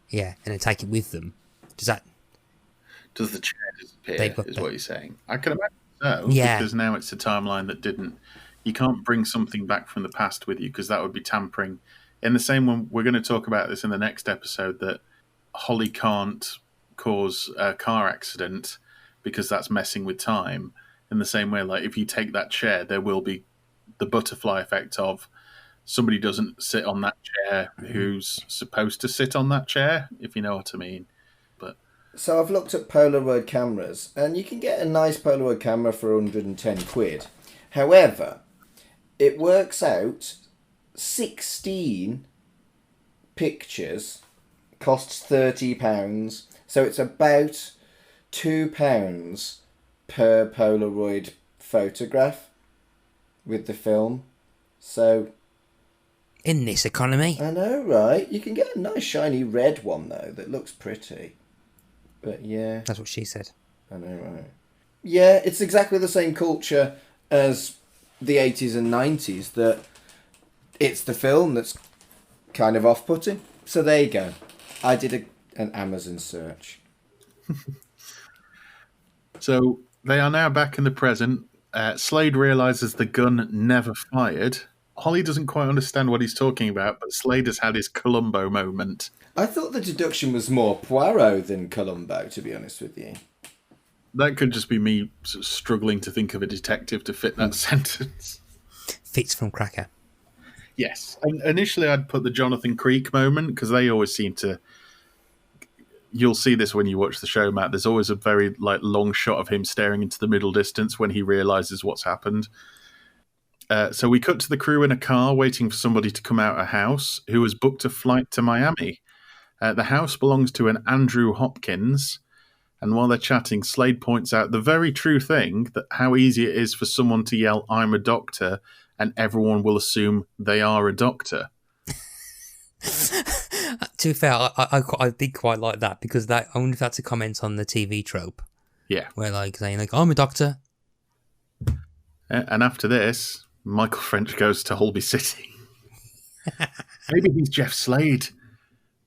and then take it with them, does the chair disappear? Is what you're saying? I can imagine so. Yeah. Because now it's a timeline that didn't. You can't bring something back from the past with you because that would be tampering. In the same one, we're going to talk about this in the next episode, that Holly can't cause a car accident because that's messing with time. In the same way, like if you take that chair, there will be the butterfly effect of somebody doesn't sit on that chair who's supposed to sit on that chair, if you know what I mean. But so I've looked at Polaroid cameras, and you can get a nice Polaroid camera for 110 quid. However, it works out 16 pictures costs £30, so it's about £2 per Polaroid photograph with the film. So in this economy, I know, right? You can get a nice shiny red one though that looks pretty. But yeah, that's what she said. I know, right? Yeah, it's exactly the same culture as the 80s and 90s, that it's the film that's kind of off-putting. So there you go. I did an Amazon search. So they are now back in the present. Slade realises the gun never fired. Holly doesn't quite understand what he's talking about, but Slade has had his Columbo moment. I thought the deduction was more Poirot than Columbo, to be honest with you. That could just be me sort of struggling to think of a detective to fit that sentence. Fitz from Cracker. Yes. And initially I'd put the Jonathan Creek moment, because they always seem to... You'll see this when you watch the show, Matt. There's always a very long shot of him staring into the middle distance when he realises what's happened. So we cut to the crew in a car waiting for somebody to come out of a house who has booked a flight to Miami. The house belongs to an Andrew Hopkins. And while they're chatting, Slade points out the very true thing, that how easy it is for someone to yell, "I'm a doctor," and everyone will assume they are a doctor. To be fair, I did quite like that, because I wonder if that's a comment on the TV trope. Yeah. Where saying I'm a doctor. And after this, Michael French goes to Holby City. Maybe he's Jeff Slade.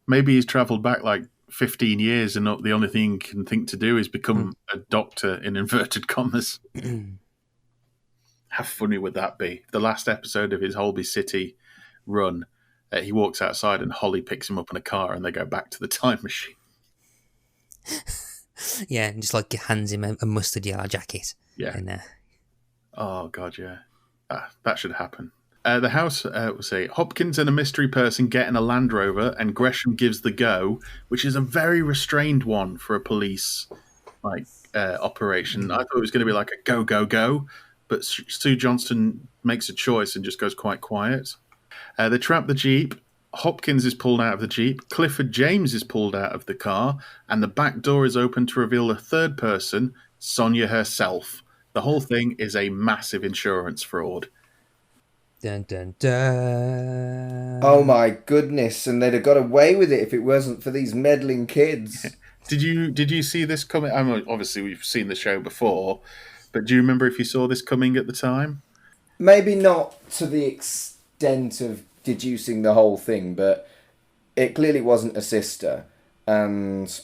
Maybe he's travelled back 15 years and not the only thing he can think to do is become a doctor in inverted commas. How funny would that be? The last episode of his Holby City run, he walks outside and Holly picks him up in a car and they go back to the time machine. Yeah, and just hands him a mustard yellow jacket. Yeah. And, oh, God, yeah. That should happen. The house, we'll say, Hopkins and a mystery person get in a Land Rover and Gresham gives the go, which is a very restrained one for a police operation. I thought it was going to be a go, go, go, but Sue Johnston makes a choice and just goes quite quiet. They trap the Jeep. Hopkins is pulled out of the Jeep. Clifford James is pulled out of the car, and the back door is open to reveal a third person, Sonia herself. The whole thing is a massive insurance fraud. Dun, dun, dun. Oh my goodness! And they'd have got away with it if it wasn't for these meddling kids. Did you see this coming? Obviously, we've seen the show before, but do you remember if you saw this coming at the time? Maybe not to the extent of deducing the whole thing, but it clearly wasn't a sister, and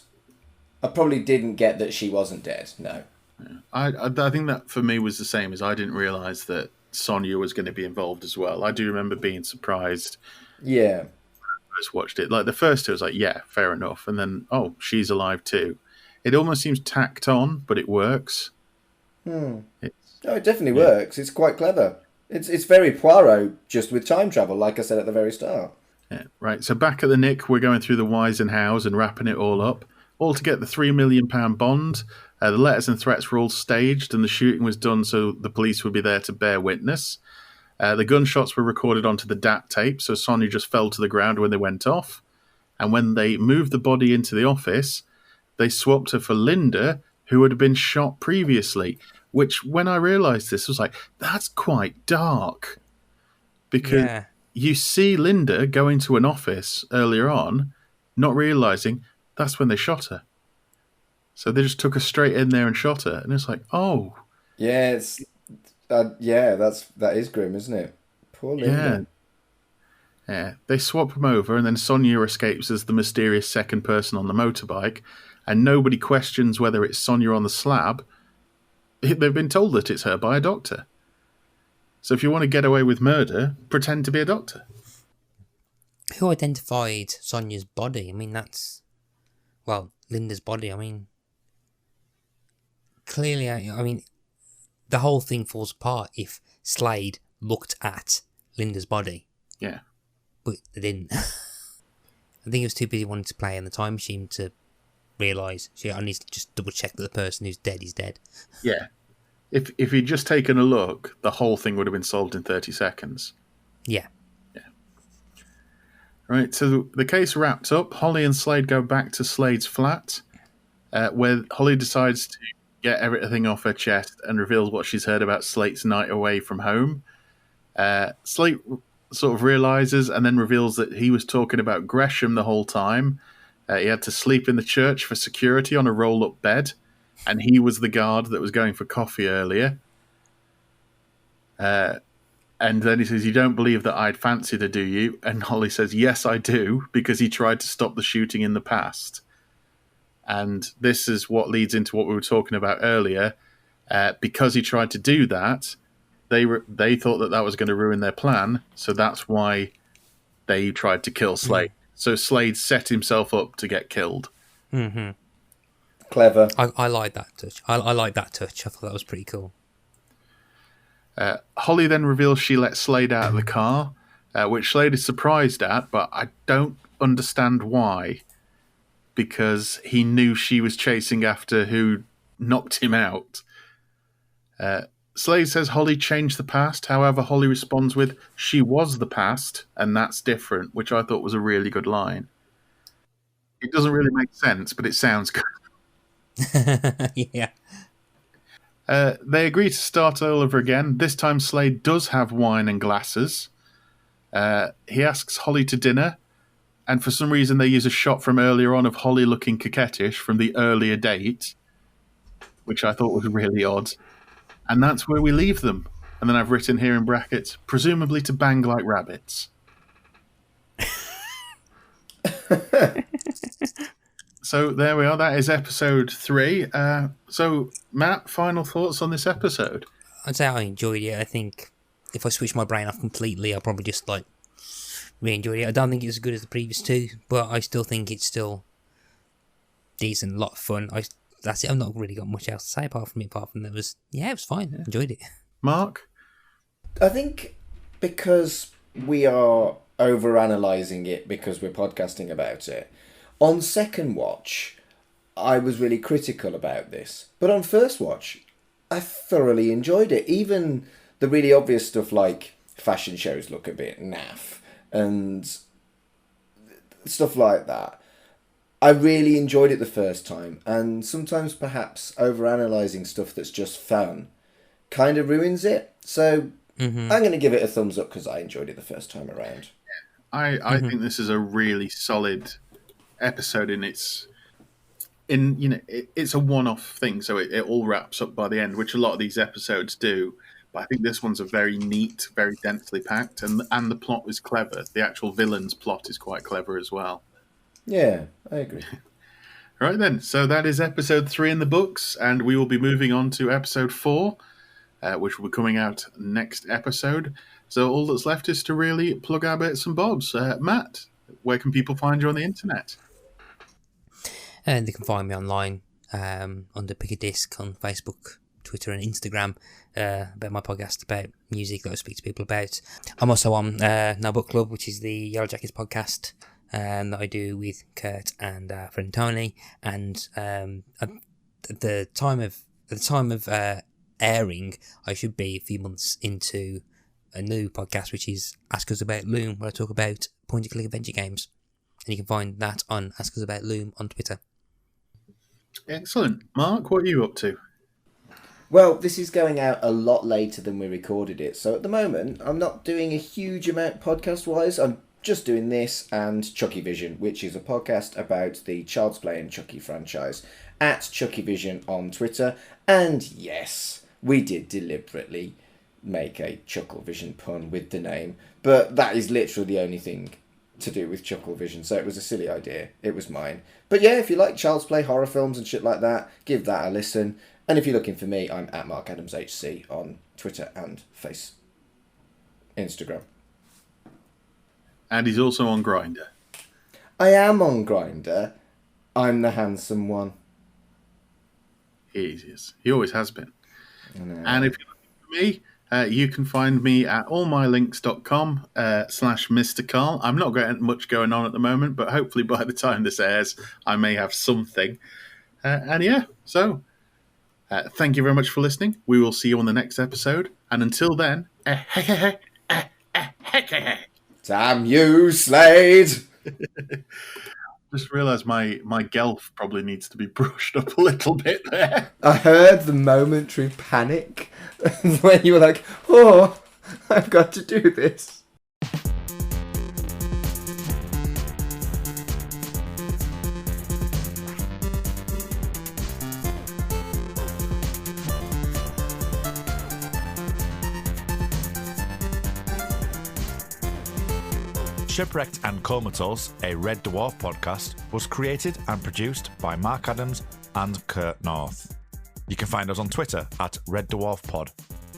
I probably didn't get that she wasn't dead. No. Yeah. I think that for me was the same, as I didn't realise that Sonia was going to be involved as well. I do remember being surprised. Yeah. When I first watched it. The first two, I was yeah, fair enough. And then, she's alive too. It almost seems tacked on, but it works. No, it definitely works. It's quite clever. It's very Poirot, just with time travel, like I said at the very start. Yeah, right. So back at the Nick, we're going through the whys and hows and wrapping it all up. All to get the £3 million bond. The letters and threats were all staged, and the shooting was done so the police would be there to bear witness. The gunshots were recorded onto the DAT tape, so Sonia just fell to the ground when they went off. And when they moved the body into the office, they swapped her for Linda, who had been shot previously. Which, when I realised this, was like, that's quite dark. Because you see Linda going to an office earlier on, not realising that's when they shot her. So they just took her straight in there and shot her. And it's like, oh. Yeah, that is grim, isn't it? Poor Linda. Yeah. They swap them over, and then Sonia escapes as the mysterious second person on the motorbike, and nobody questions whether it's Sonia on the slab. They've been told that it's her by a doctor. So if you want to get away with murder, pretend to be a doctor. Who identified Sonia's body? I mean, Linda's body. I mean, clearly, I mean, the whole thing falls apart if Slade looked at Linda's body. Yeah. But they didn't. I think he was too busy wanting to play in the time machine to realise, I need to just double check that the person who's dead is dead. Yeah. If he'd just taken a look, the whole thing would have been solved in 30 seconds. Yeah. Right, so the case wrapped up. Holly and Slade go back to Slade's flat, where Holly decides to get everything off her chest and reveals what she's heard about Slade's night away from home. Slade sort of realises and then reveals that he was talking about Gresham the whole time. He had to sleep in the church for security on a roll-up bed, and he was the guard that was going for coffee earlier. And then he says, "You don't believe that I'd fancied her, do you?" And Holly says, "Yes, I do, because he tried to stop the shooting in the past." And this is what leads into what we were talking about earlier. Because he tried to do that, they thought that was going to ruin their plan, so that's why they tried to kill Slade. So Slade set himself up to get killed. Mm-hmm. Clever. I like that touch. I like that touch. I thought that was pretty cool. Holly then reveals she let Slade out of the car, which Slade is surprised at, but I don't understand why. Because he knew she was chasing after who knocked him out. Slade says Holly changed the past. However, Holly responds with, "She was the past, and that's different," which I thought was a really good line. It doesn't really make sense, but it sounds good. Yeah. They agree to start all over again. This time Slade does have wine and glasses. He asks Holly to dinner, and for some reason they use a shot from earlier on of Holly looking coquettish from the earlier date, which I thought was really odd. And that's where we leave them. And then I've written here in brackets, presumably to bang like rabbits. So there we are. That is episode 3. So, Matt, final thoughts on this episode? I'd say I enjoyed it. I think if I switch my brain off completely, I'll probably just really enjoyed it. I don't think it's as good as the previous 2, but I still think it's still decent, a lot of fun. That's it. I've not really got much else to say apart from it was fine. I enjoyed it. Mark? I think because we are over-analysing it because we're podcasting about it, on second watch, I was really critical about this. But on first watch, I thoroughly enjoyed it. Even the really obvious stuff like fashion shows look a bit naff and stuff like that. I really enjoyed it the first time, and sometimes perhaps overanalyzing stuff that's just fun kind of ruins it. So I'm going to give it a thumbs up because I enjoyed it the first time around. I think this is a really solid episode, and it's a one-off thing, so it all wraps up by the end, which a lot of these episodes do. But I think this one's a very neat, very densely packed, and the plot is clever. The actual villain's plot is quite clever as well. Yeah, I agree. Right then, so that is episode 3 in the books, and we will be moving on to episode 4, which will be coming out next episode. So all that's left is to really plug our bits and bobs. Matt, where can people find you on the internet? And they can find me online under Pick a Disc on Facebook, Twitter and Instagram about my podcast about music that I speak to people about. I'm also on No Book Club, which is the Yellow Jackets podcast that I do with Kurt and our friend Tony. And at the time of airing, I should be a few months into a new podcast, which is Ask Us About Loom, where I talk about point-and-click adventure games. And you can find that on Ask Us About Loom on Twitter. Excellent. Mark, what are you up to? Well, this is going out a lot later than we recorded it, so at the moment I'm not doing a huge amount podcast-wise. I'm just doing this and Chucky Vision, which is a podcast about the Child's Play and Chucky franchise, at Chucky Vision on Twitter. And yes, we did deliberately make a Chuckle Vision pun with the name, but that is literally the only thing to do with Chuckle Vision, so it was a silly idea. It was mine. But yeah, if you like Child's Play, horror films and shit like that, give that a listen. And if you're looking for me, I'm at Mark Adams HC on Twitter and Instagram. And he's also on Grindr. I am on Grindr. I'm the handsome one. He is. He always has been. No. And if you're looking for me, you can find me at allmylinks.com /Mr. Carl. I'm not getting much going on at the moment, but hopefully by the time this airs, I may have something. And yeah, so thank you very much for listening. We will see you on the next episode. And until then, damn you, Slade! Just realised my gelf probably needs to be brushed up a little bit there. I heard the momentary panic when you were like, oh, I've got to do this. Shipwrecked and Comatose, a Red Dwarf podcast, was created and produced by Mark Adams and Kurt North. You can find us on Twitter at Red Dwarf Pod,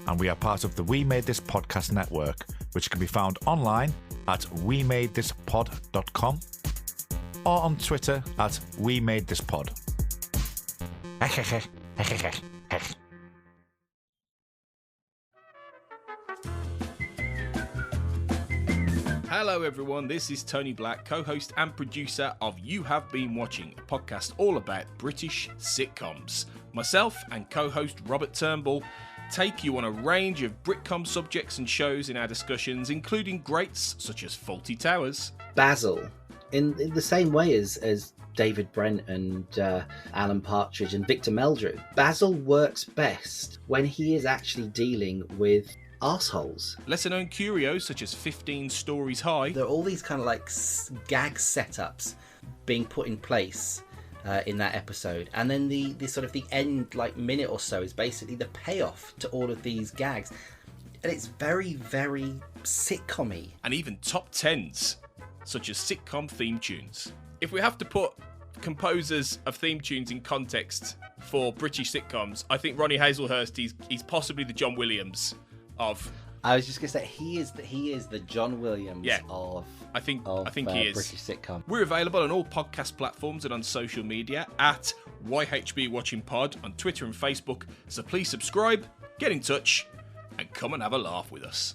and we are part of the We Made This Podcast network, which can be found online at wemadethispod.com or on Twitter at We Made This Pod. Hello everyone, this is Tony Black, co-host and producer of You Have Been Watching, a podcast all about British sitcoms. Myself and co-host Robert Turnbull take you on a range of Britcom subjects and shows in our discussions, including greats such as Fawlty Towers. Basil, in the same way as David Brent and Alan Partridge and Victor Meldrew, Basil works best when he is actually dealing with arseholes. Lesser known curios such as 15 Stories High. There are all these kind of like gag setups being put in place in that episode, and then the sort of the end like minute or so is basically the payoff to all of these gags, and it's very, very sitcom-y. And even top 10s such as sitcom theme tunes. If we have to put composers of theme tunes in context for British sitcoms, I think Ronnie Hazelhurst, he's possibly the John Williams of. I was just gonna say he is the John Williams of. I think he is British sitcom. We're available on all podcast platforms and on social media at YHB Watching Pod on Twitter and Facebook. So please subscribe, get in touch, and come and have a laugh with us.